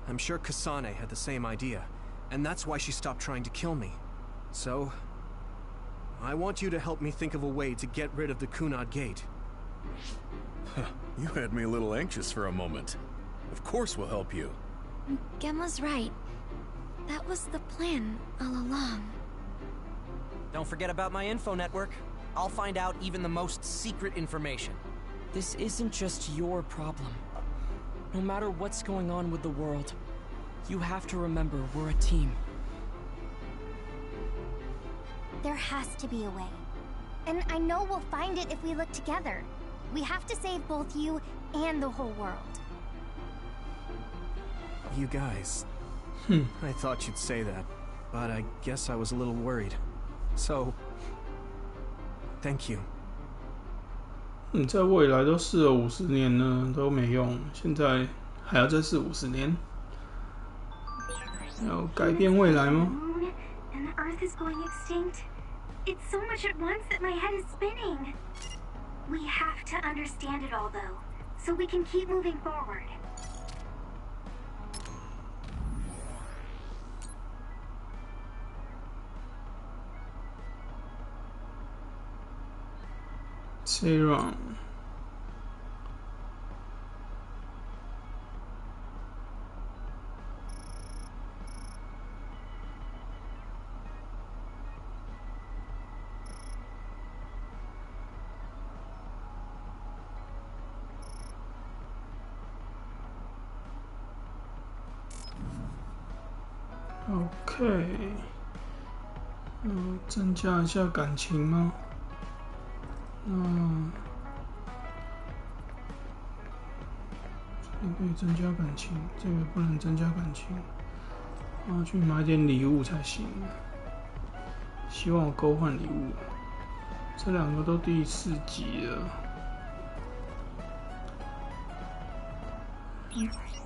Speaker 3: I'm sure Kasane had the same idea, and that's why she stopped trying to kill me. So, I want you to help me think of a way to get rid of the Kunad Gate.
Speaker 8: You had me a little anxious for a moment. Of course we'll help you.
Speaker 6: Gemma's right. That was the plan all along.
Speaker 11: Don't forget about my info network. I'll find out even the most secret information.
Speaker 5: This isn't just your problem. No matter what's going on with the world, you have to remember we're a team.
Speaker 14: There has to be a way. And I know we'll find it if we look together. We have to save both you and the whole world.
Speaker 3: You guys. I thought you'd say that, but I guess I was a little worried. So, thank you.
Speaker 1: 在未来都试了50年了，都没用，现在还要再试50年，要改变未来吗？
Speaker 14: And the Earth is going extinct. It's so much at once that my head is spinning. We have to understand it all, though, so we can keep moving forward.
Speaker 1: Seiron. OK， 增加一下感情吗？这个可以增加感情，这个不能增加感情。要去买点礼物才行。希望我勾换礼物。这两个都第4集了。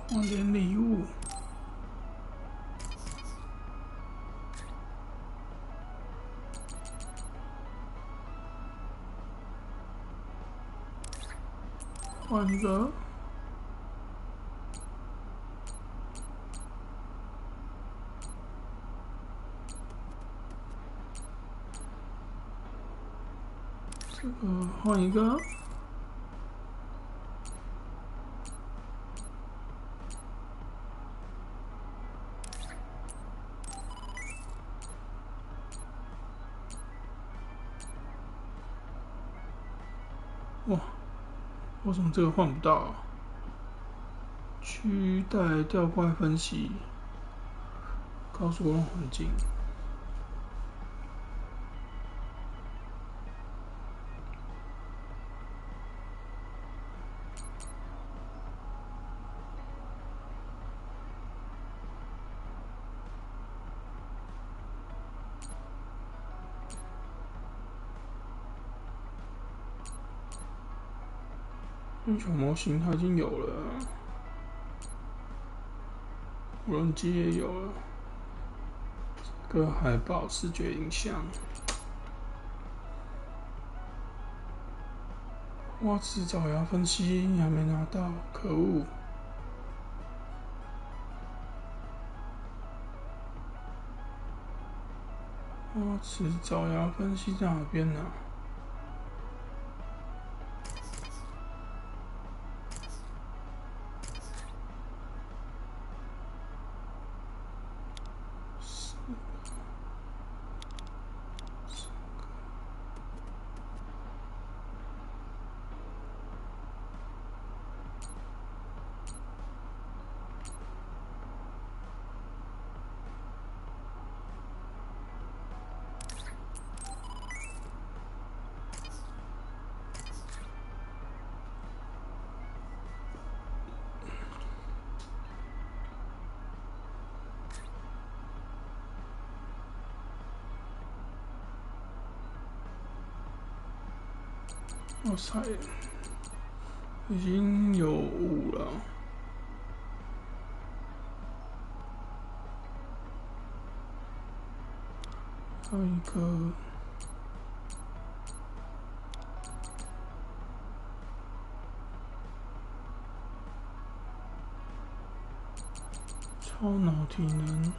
Speaker 1: 换点礼物。换一个，这个换一个，哇！为什么这个换不到啊？区带吊怪分析，高速公路环境。英雄模型它已经有了，无人机也有了，这个海报视觉影像，挖齿爪牙分析还没拿到，可恶！挖齿爪牙分析在哪边呢？哇塞，已经有5了。还有一个超脑体能。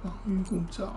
Speaker 1: 防御护照。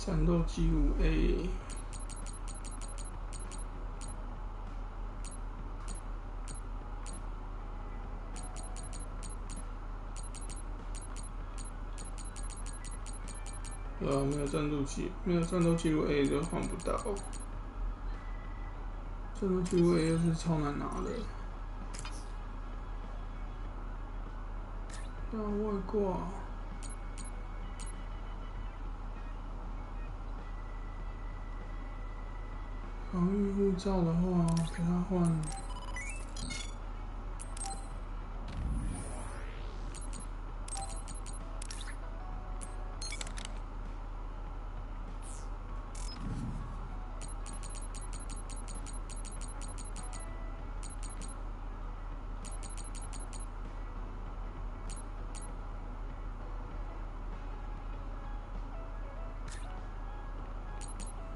Speaker 1: 战斗记录 A。没有战斗记录 A 就换不到。战斗记录 A 又是超难拿的。外挂。防御护照的话，给他换。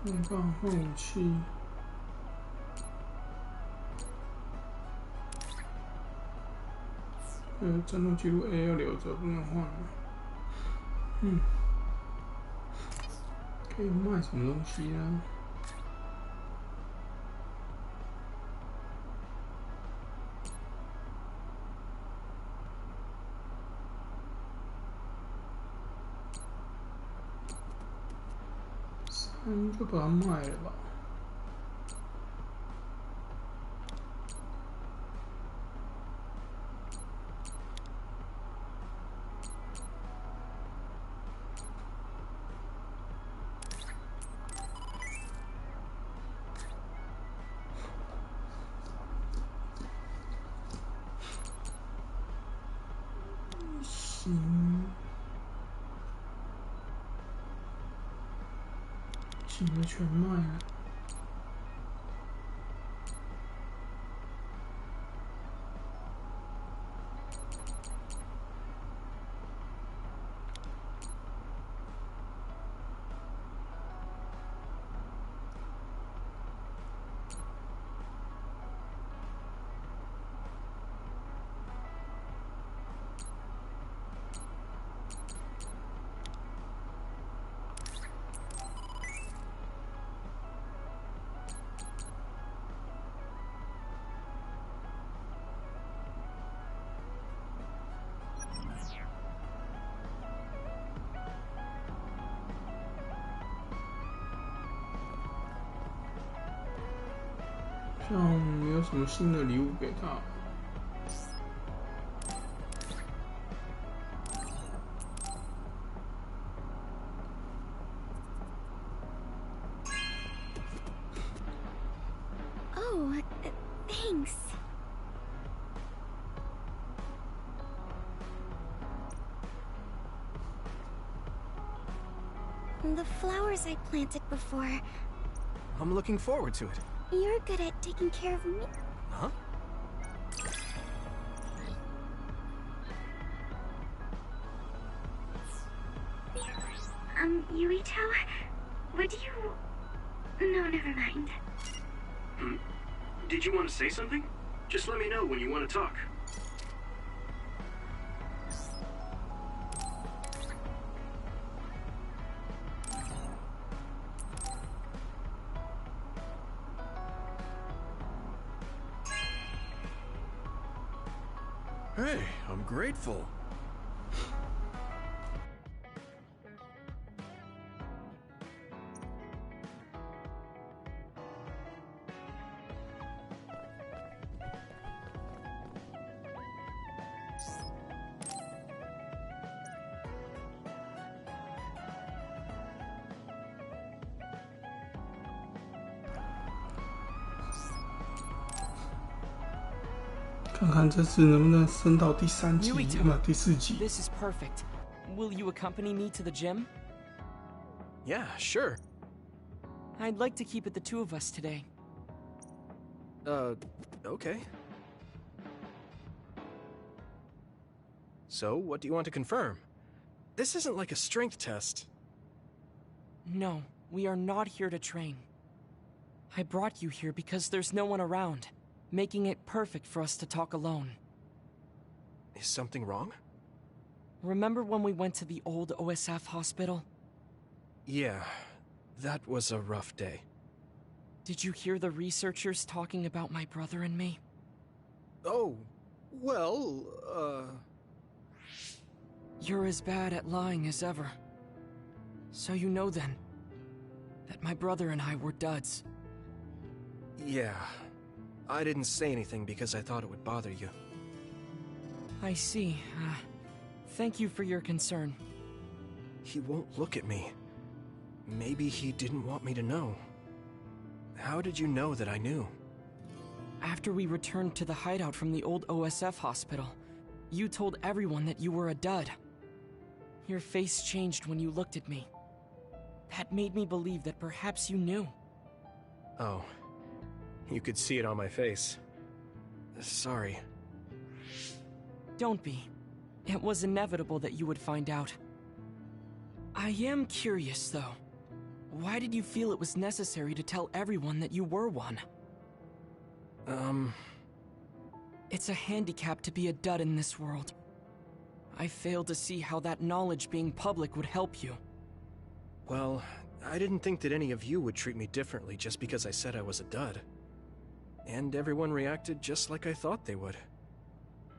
Speaker 1: 没办法换武器。战斗记录 A 要留着，不能换了。可以卖什么东西呢？就把它卖了吧。几个全卖了。像没有什么新的礼物给他。
Speaker 6: Oh, thanks. The flowers I planted before.
Speaker 3: I'm looking forward to it.
Speaker 6: You're good at taking care of me.
Speaker 3: Huh?
Speaker 14: Yuito, would you... No, never mind.
Speaker 4: Did you want to say something? Just let me know when you want to talk.
Speaker 8: Hey, I'm grateful.
Speaker 1: 看看这次能不能升到第3集，第4集。
Speaker 5: This is perfect. Will you accompany me to the gym?
Speaker 3: Yeah, sure.
Speaker 5: I'd like to keep it the two of us today.
Speaker 3: Okay. So, what do you want to confirm? This isn't like a strength test.
Speaker 5: No, we are not here to train. I brought you here because there's no one around, making it perfect for us to talk alone.
Speaker 3: Is something wrong?
Speaker 5: Remember when we went to the old OSF hospital?
Speaker 3: Yeah, That was a rough day.
Speaker 5: Did you hear the researchers talking about my brother and me?
Speaker 3: Oh, well,
Speaker 5: You're as bad at lying as ever. So you know then, that my brother and I were duds.
Speaker 3: Yeah. I didn't say anything because I thought it would bother you.
Speaker 5: I see. Thank you for your concern.
Speaker 3: He won't look at me. Maybe he didn't want me to know. How did you know that I knew?
Speaker 5: After we returned to the hideout from the old OSF hospital, you told everyone that you were a dud. Your face changed when you looked at me. That made me believe that perhaps you knew.
Speaker 3: Oh. You could see it on my face. Sorry.
Speaker 5: Don't be. It was inevitable that you would find out. I am curious, though. Why did you feel it was necessary to tell everyone that you were one? It's a handicap to be a dud in this world. I fail to see how that knowledge being public would help you.
Speaker 3: Well, I didn't think that any of you would treat me differently just because I said I was a dud. And everyone reacted just like I thought they would.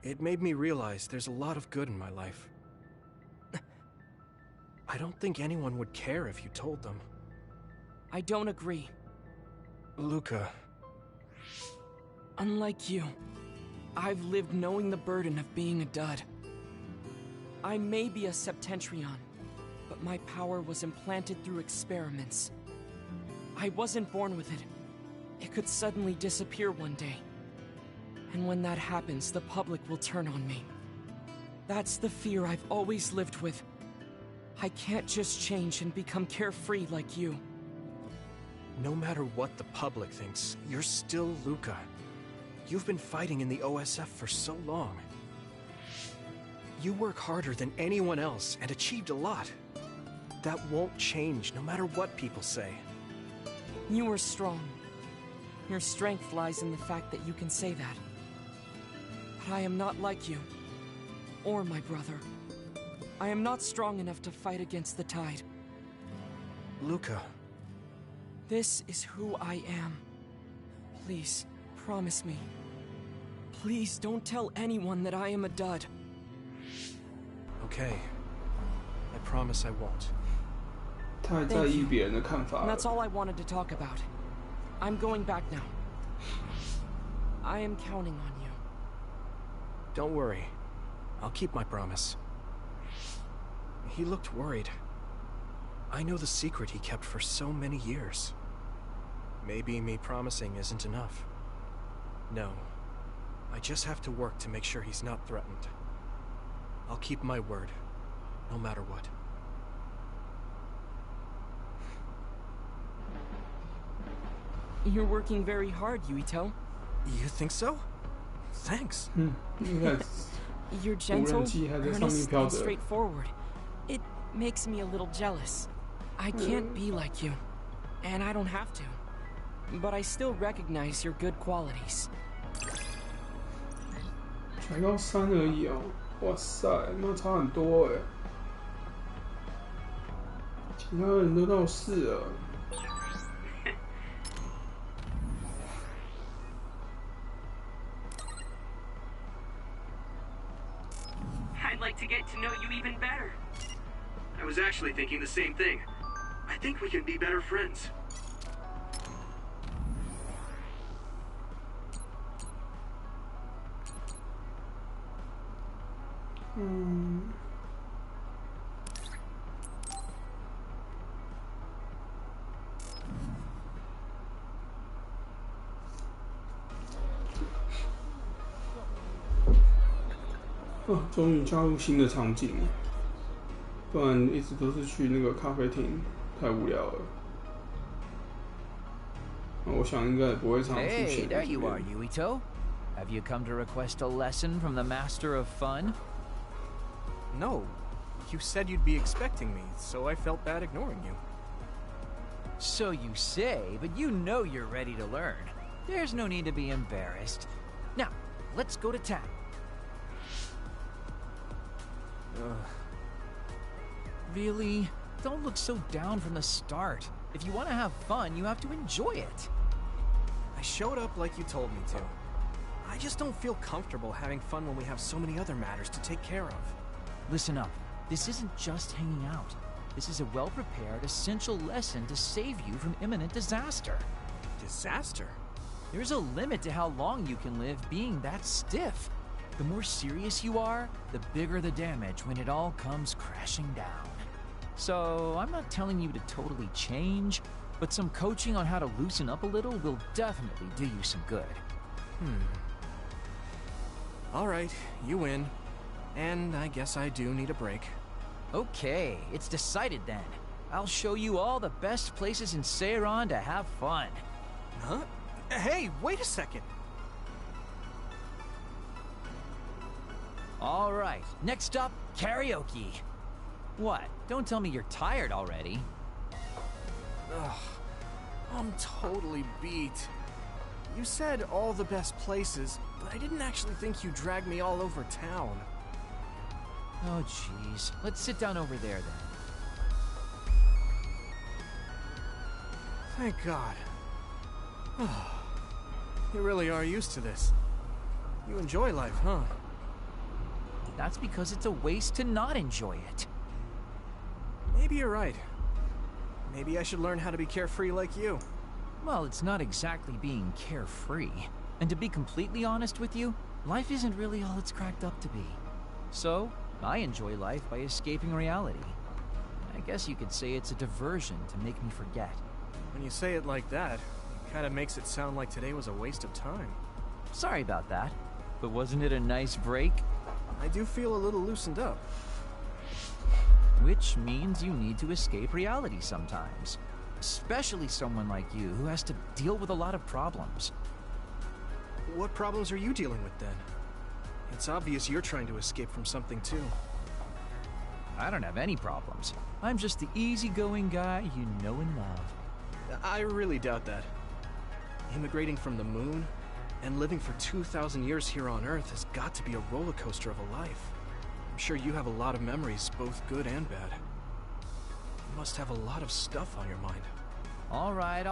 Speaker 3: It made me realize there's a lot of good in my life. I don't think anyone would care if you told them.
Speaker 5: I don't agree.
Speaker 3: Luca.
Speaker 5: Unlike you, I've lived knowing the burden of being a dud. I may be a Septentrion, but my power was implanted through experiments. I wasn't born with it. It could suddenly disappear one day. And when that happens, the public will turn on me. That's the fear I've always lived with. I can't just change and become carefree like you.
Speaker 3: No matter what the public thinks, you're still Luca. You've been fighting in the OSF for so long. You work harder than anyone else and achieved a lot. That won't change no matter what people say.
Speaker 5: You are strong. Your strength lies in the fact that you can say that. But I am not like you. Or my brother. I am not strong enough to fight against the tide.
Speaker 3: Luca.
Speaker 5: This is who I am. Please, promise me. Please don't tell anyone that I am a dud.
Speaker 3: Okay. I promise I won't.
Speaker 5: That's all I wanted to talk about. I'm going back now. I am counting on you.
Speaker 3: Don't worry. I'll keep my promise. He looked worried. I know the secret he kept for so many years. Maybe me promising isn't enough. No. I just have to work to make sure he's not threatened. I'll keep my word, no matter what.
Speaker 5: You're working very hard, Yuito.
Speaker 3: You think so? Thanks.
Speaker 5: You're gentle, earnest, and straightforward. It makes me a little jealous. I can't be like you, and I don't have to. But I still recognize your good qualities.
Speaker 1: 才高3而已哦，哇塞，那差很多哎。其他人都到4了。
Speaker 4: I'd like to get to know you even better. I was actually thinking the same thing. I think we can be better friends.
Speaker 1: Hmm. 哦，终于加入新的场景了，不然一直都是去那个咖啡厅，太无聊了。我想应该也不会常出现。
Speaker 12: Hey, there you are, Yuito. Have you come to request a lesson from the Master of Fun?
Speaker 3: No. You said you'd be expecting me, so I felt bad ignoring you.
Speaker 12: So you say, but you know you're ready to learn. There's no need to be embarrassed. Now, let's go to town. Really? Don't look so down from the start. If you want to have fun, you have to enjoy it.
Speaker 3: I showed up like you told me to. I just don't feel comfortable having fun when we have so many other matters to take care of.
Speaker 12: Listen up. This isn't just hanging out. This is a well-prepared, essential lesson to save you from imminent disaster.
Speaker 3: Disaster?
Speaker 12: There's a limit to how long you can live being that stiff. The more serious you are, the bigger the damage when it all comes crashing down. So, I'm not telling you to totally change, but some coaching on how to loosen up a little will definitely do you some good.
Speaker 3: Alright, you win. And I guess I do need a break.
Speaker 12: Okay, it's decided then. I'll show you all the best places in Seiron to have fun.
Speaker 3: Huh? Hey, wait a second!
Speaker 12: Alright, next up, karaoke. What? Don't tell me you're tired already.
Speaker 3: Ugh, I'm totally beat. You said all the best places, but I didn't actually think you dragged me all over town.
Speaker 12: Oh, jeez. Let's sit down over there, then.
Speaker 3: Thank God. You really are used to this. You enjoy life, huh?
Speaker 12: That's because it's a waste to not enjoy it.
Speaker 3: Maybe you're right. Maybe I should learn how to be carefree like you.
Speaker 12: Well, it's not exactly being carefree. And to be completely honest with you, life isn't really all it's cracked up to be. So, I enjoy life by escaping reality. I guess you could say it's a diversion to make me forget.
Speaker 3: When you say it like that, it kind of makes it sound like today was a waste of time.
Speaker 12: Sorry about that, but wasn't it a nice break?
Speaker 3: I do feel a little loosened up.
Speaker 12: Which means you need to escape reality sometimes. Especially someone like you who has to deal with a lot of problems.
Speaker 3: What problems are you dealing with then? It's obvious you're trying to escape from something too.
Speaker 12: I don't have any problems. I'm just the easygoing guy you know and love.
Speaker 3: I really doubt that. Immigrating from the moon and living for 2,000 years here on Earth has got to be a roller coaster of a life. I'm sure you have a lot of memories, both good and bad. You must have a lot of stuff on your mind.
Speaker 12: All right,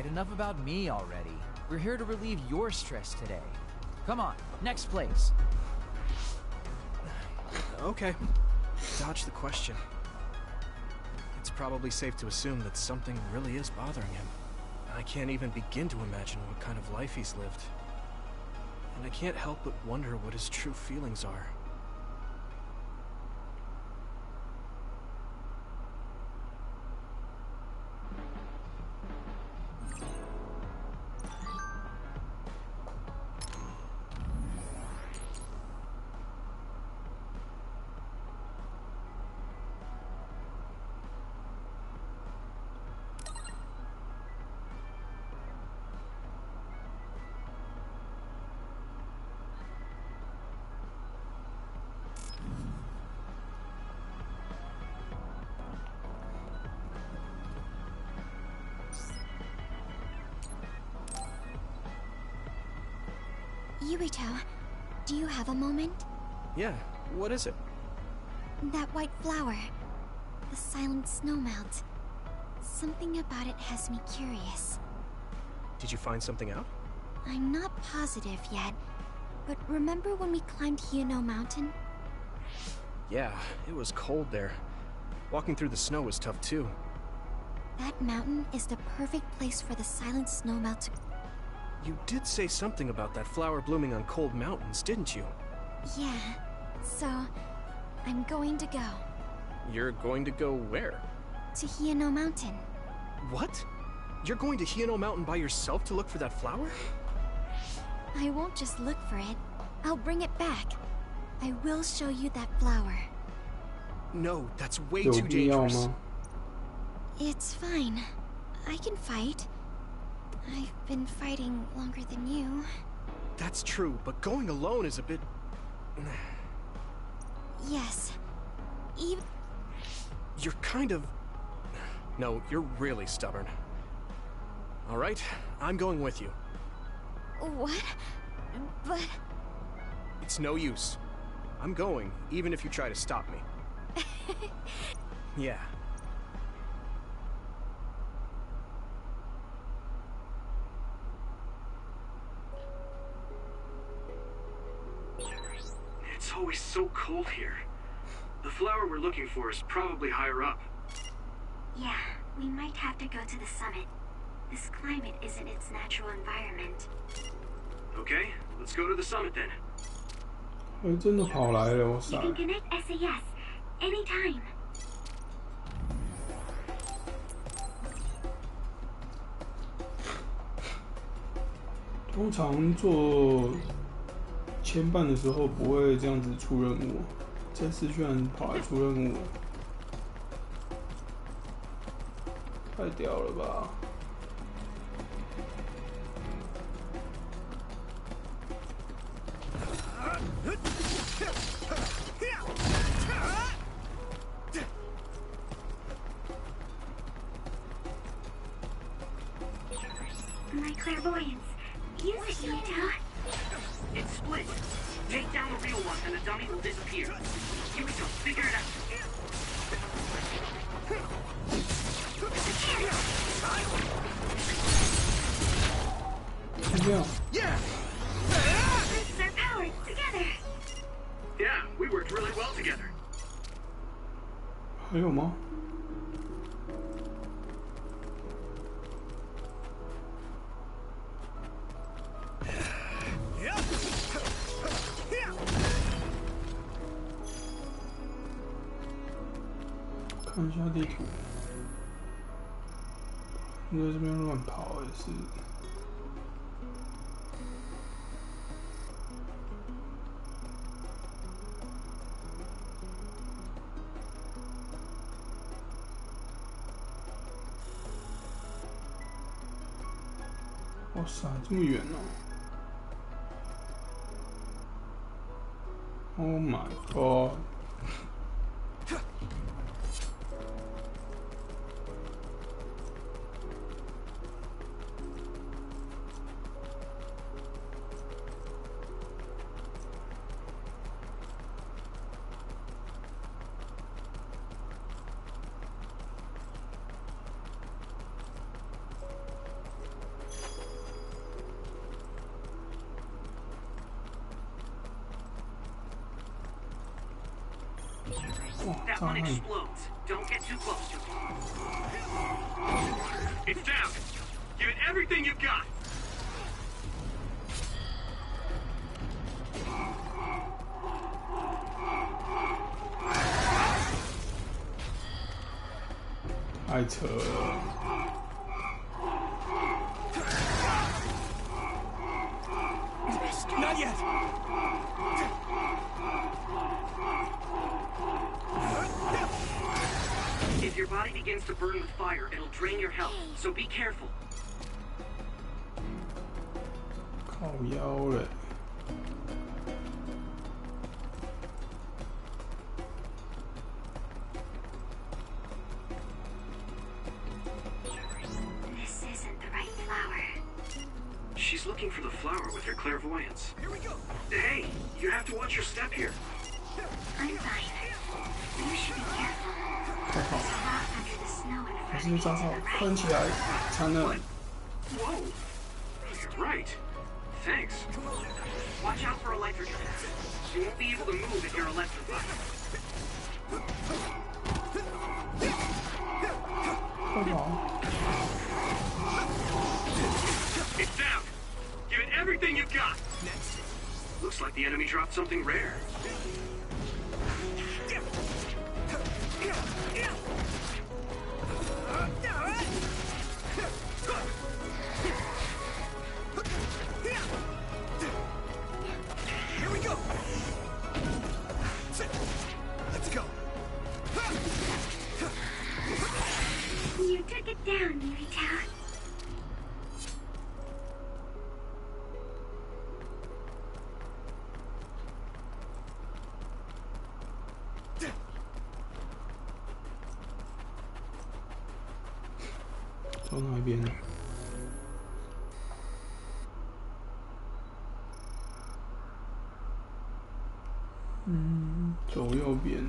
Speaker 12: enough about me already. We're here to relieve your stress today. Come on, next place.
Speaker 3: Okay, dodge the question. It's probably safe to assume that something really is bothering him. I can't even begin to imagine what kind of life he's lived. And I can't help but wonder what his true feelings are.
Speaker 6: Yuito, do you have a moment?
Speaker 3: Yeah, what is it?
Speaker 6: That white flower. The silent snowmelt. Something about it has me curious.
Speaker 3: Did you find something out?
Speaker 6: I'm not positive yet, but remember when we climbed Hino Mountain?
Speaker 3: Yeah, it was cold there. Walking through the snow was tough too.
Speaker 6: That mountain is the perfect place for the silent snowmelt to...
Speaker 3: You did say something about that flower blooming on cold mountains, didn't you?
Speaker 6: Yeah, so I'm going to go.
Speaker 3: You're going to go where?
Speaker 6: To Hino Mountain.
Speaker 3: What? You're going to Hino Mountain by yourself to look for that flower?
Speaker 6: I won't just look for it. I'll bring it back. I will show you that flower.
Speaker 3: No, that's way too dangerous.
Speaker 6: It's fine. I can fight. I've been fighting longer than you.
Speaker 3: That's true, but going alone is a bit...
Speaker 6: Yes. Even...
Speaker 3: You're kind of... No, you're really stubborn. Alright, I'm going with you.
Speaker 6: What? But...
Speaker 3: It's no use. I'm going, even if you try to stop me. Yeah.
Speaker 4: always so cold here. The flower we're looking for is probably higher up.
Speaker 14: Yeah, we might have to go to the summit. This climate isn't its natural environment.
Speaker 4: Okay, let's go to the summit then.
Speaker 1: 真的跑来了，哇塞
Speaker 14: You can connect SAS anytime.
Speaker 1: 通常做牵绊的时候不会这样子出任务，这次居然跑来出任务了，太屌了吧！
Speaker 14: My clairvoyance. Use it, Yuito.
Speaker 4: It's split. Take down the real one and the dummy will disappear. Yuito, figure it out.
Speaker 1: Yeah.
Speaker 14: This is our power together.
Speaker 4: Yeah, we worked really well together.
Speaker 1: 还有吗？ 看一下地图，你在这边乱跑也是。哇塞，这么远哦 ！Oh my god！
Speaker 4: That one explodes. Don't get too close to it. It's down. Give it everything you've got.
Speaker 1: 太扯了。
Speaker 3: Not yet.
Speaker 4: If your body begins to burn with fire, it'll drain your health, so be careful.
Speaker 1: 靠腰嘞。
Speaker 14: This isn't the right flower.
Speaker 4: She's looking for the flower with her clairvoyance.
Speaker 3: Here we go.
Speaker 4: Hey, you have to watch your step here.
Speaker 14: I'm fine. You should be careful.
Speaker 1: 太好
Speaker 14: There's a rock under the snow in
Speaker 1: 还
Speaker 14: front
Speaker 1: 是账
Speaker 14: of
Speaker 1: 号
Speaker 14: you to the
Speaker 1: 关
Speaker 14: right.
Speaker 1: 起来才能。
Speaker 4: Whoa! You're right. Thanks. Watch out for electric attacks. You won't be able to move if you're electrified.
Speaker 1: 太好。
Speaker 4: It's down. Give it everything you've got.
Speaker 3: Next.
Speaker 4: Looks like the enemy dropped something rare.
Speaker 3: Here we go. Let's go.
Speaker 14: You took it down, Yuito.
Speaker 1: 走哪一边呢？走右边。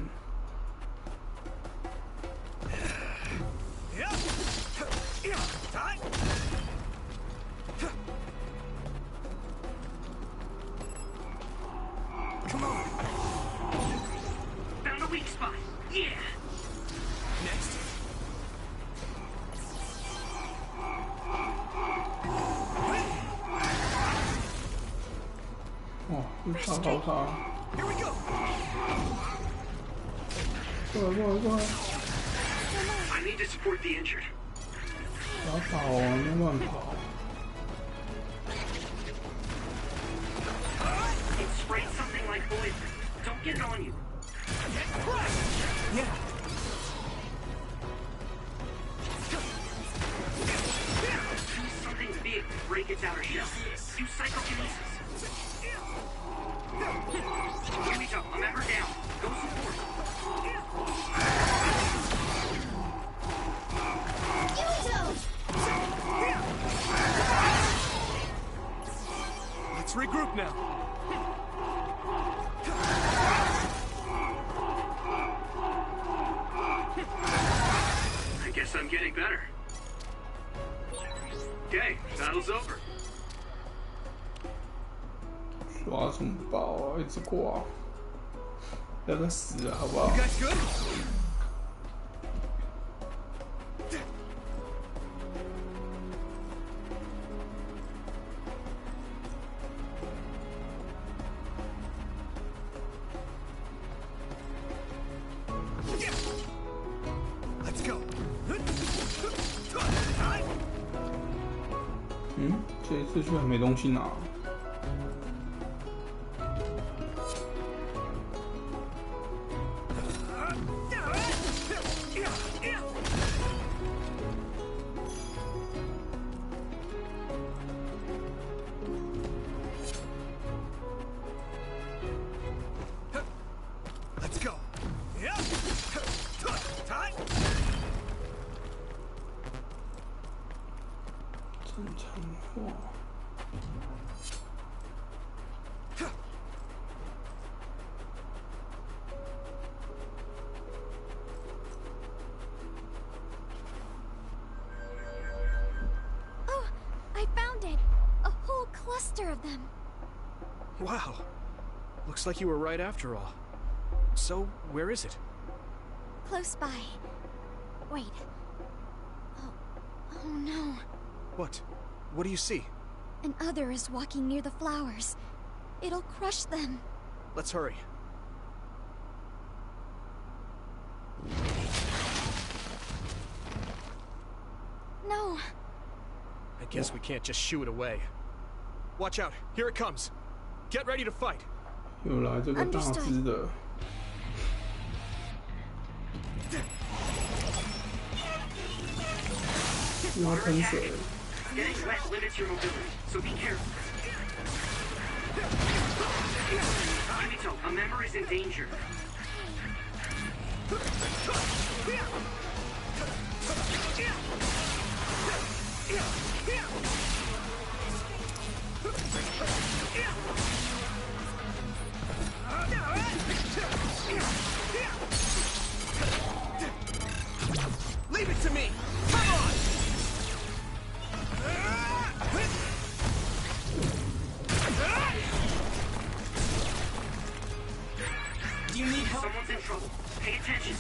Speaker 3: Come on.
Speaker 4: weak spot. Yeah.
Speaker 3: Next.
Speaker 1: Oh, Here
Speaker 3: we go.
Speaker 1: Go.
Speaker 4: I need to support the injured.
Speaker 1: 不要跑啊！别乱跑。
Speaker 4: It sprayed something like poison. Don't get it on you.
Speaker 3: Yeah.
Speaker 4: Use something big to break its outer shell. Use psychokinesis. Yuito, a member down. Go support.
Speaker 3: Let's regroup now.
Speaker 4: I guess I'm getting better. Okay, battle's over.
Speaker 1: 刷什么宝啊？一直挂，不要再死了，好不好？
Speaker 3: You guys good? Let's go.
Speaker 1: 这一次居然没东西拿。
Speaker 3: Let's go.
Speaker 1: 正常化。
Speaker 6: Oh, I found it! A whole cluster of them.
Speaker 3: Wow. Looks like you were right after all. So, where is it?
Speaker 6: Close by. Wait. Oh no.
Speaker 3: What? What do you see?
Speaker 6: An Other is walking near the flowers. It'll crush them.
Speaker 3: Let's hurry.
Speaker 6: No.
Speaker 3: I guess we can't just shoo it away. Watch out. Here it comes. Get ready to fight.
Speaker 1: 又来这个大只的。又要喷水。
Speaker 4: Getting wet limits your mobility, so be careful. Yuito, a member is in danger.
Speaker 3: Leave it to me! Come on!
Speaker 4: Do you need help? Someone's in trouble. Pay attention.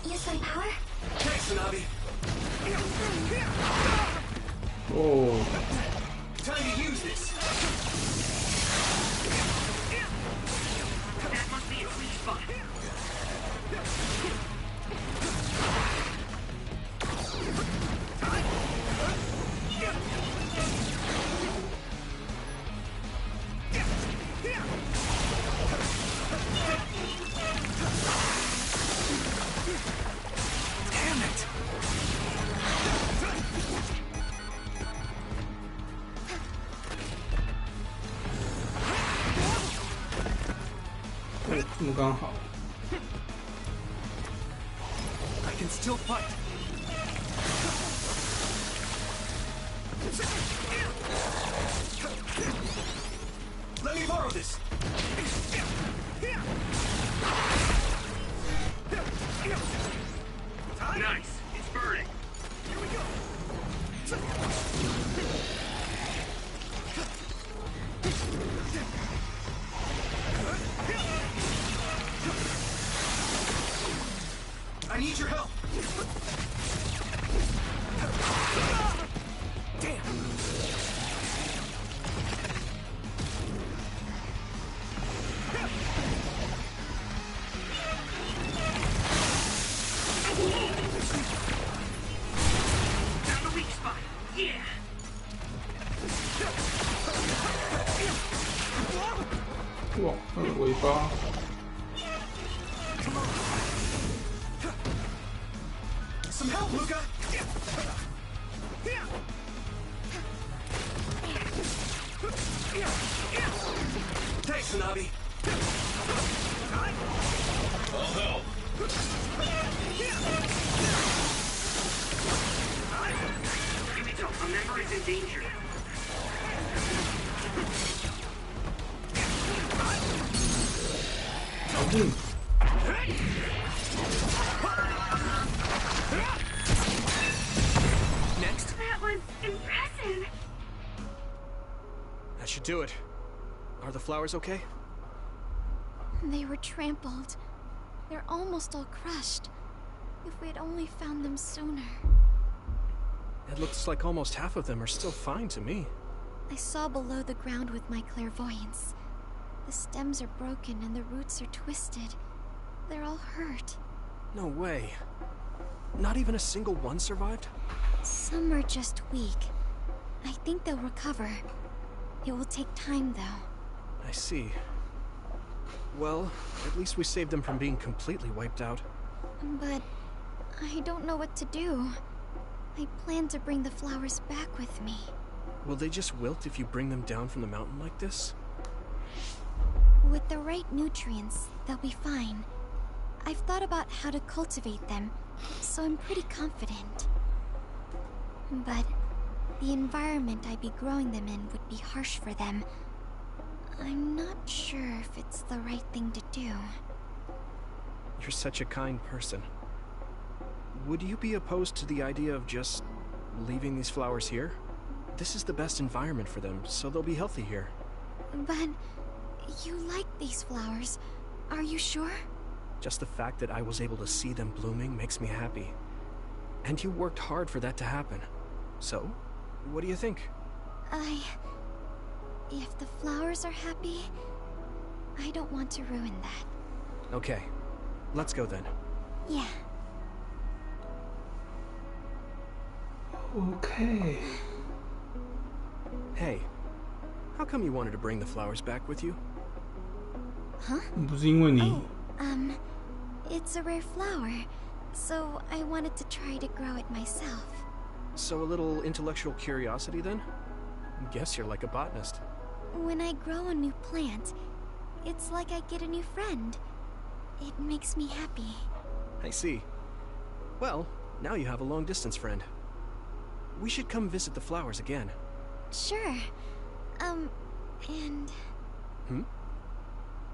Speaker 14: Use my power?
Speaker 3: Thanks, Nabi.
Speaker 1: Oh.
Speaker 3: Time to use this.
Speaker 4: That must be a sweet spot.
Speaker 3: Damn it!
Speaker 1: Oh, 这么刚好。
Speaker 3: I can still fight. Let me borrow this.
Speaker 4: Nice. It's burning.
Speaker 3: Here we go. I need your help. Damn.
Speaker 4: Found a weak spot. Yeah.
Speaker 1: Wow, 它的尾巴。
Speaker 3: Some help, Luca. Thanks, Hanabi.
Speaker 8: I'll help.
Speaker 4: Yuito, a member is in danger.
Speaker 3: Next.
Speaker 14: That was impressive.
Speaker 3: That should do it. Are the flowers okay?
Speaker 6: They were trampled. They're almost all crushed. If we had only found them sooner.
Speaker 3: It looks like almost half of them are still fine to me.
Speaker 6: I saw below the ground with my clairvoyance. The stems are broken and the roots are twisted. They're all hurt.
Speaker 3: No way. Not even a single one survived?
Speaker 6: Some are just weak. I think they'll recover. It will take time, though.
Speaker 3: I see. Well, at least we saved them from being completely wiped out.
Speaker 6: But I don't know what to do. I plan to bring the flowers back with me.
Speaker 3: Will they just wilt if you bring them down from the mountain like this?
Speaker 6: With the right nutrients, they'll be fine. I've thought about how to cultivate them, so I'm pretty confident. But the environment I'd be growing them in would be harsh for them. I'm not sure if it's the right thing to do.
Speaker 3: You're such a kind person. Would you be opposed to the idea of just leaving these flowers here? This is the best environment for them, so they'll be healthy here.
Speaker 6: But you like these flowers, are you sure?
Speaker 3: Just the fact that I was able to see them blooming makes me happy. And you worked hard for that to happen. So, what do you think?
Speaker 6: If the flowers are happy, I don't want to ruin that.
Speaker 3: Okay, let's go then.
Speaker 6: Yeah.
Speaker 1: Okay.
Speaker 3: Hey, how come you wanted to bring the flowers back with you?
Speaker 6: Huh?
Speaker 1: 不是因为你
Speaker 6: It's a rare flower, so I wanted to try to grow it myself.
Speaker 3: So a little intellectual curiosity then? Guess you're like a botanist.
Speaker 6: When I grow a new plant, it's like I get a new friend. It makes me happy.
Speaker 3: I see. Well, now you have a long-distance friend. We should come visit the flowers again.
Speaker 6: Sure. And...
Speaker 3: Hmm?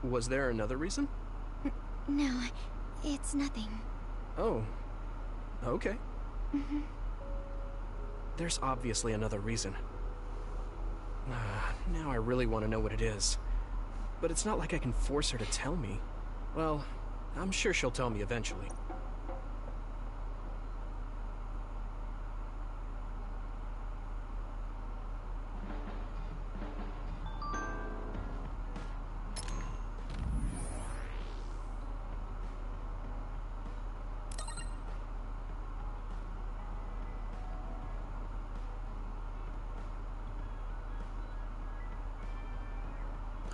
Speaker 3: Was there another reason?
Speaker 6: No, it's nothing.
Speaker 3: Oh. Okay. There's obviously another reason. Now I really want to know what it is. But it's not like I can force her to tell me. Well, I'm sure she'll tell me eventually.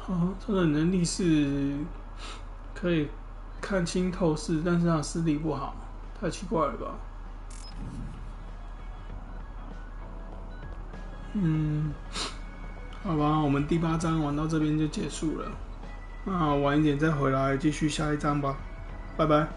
Speaker 1: 哦，他的能力是可以看清透视，但是他视力不好，太奇怪了吧？好吧，我们第8章玩到这边就结束了，那晚一点再回来继续下一章吧，拜拜。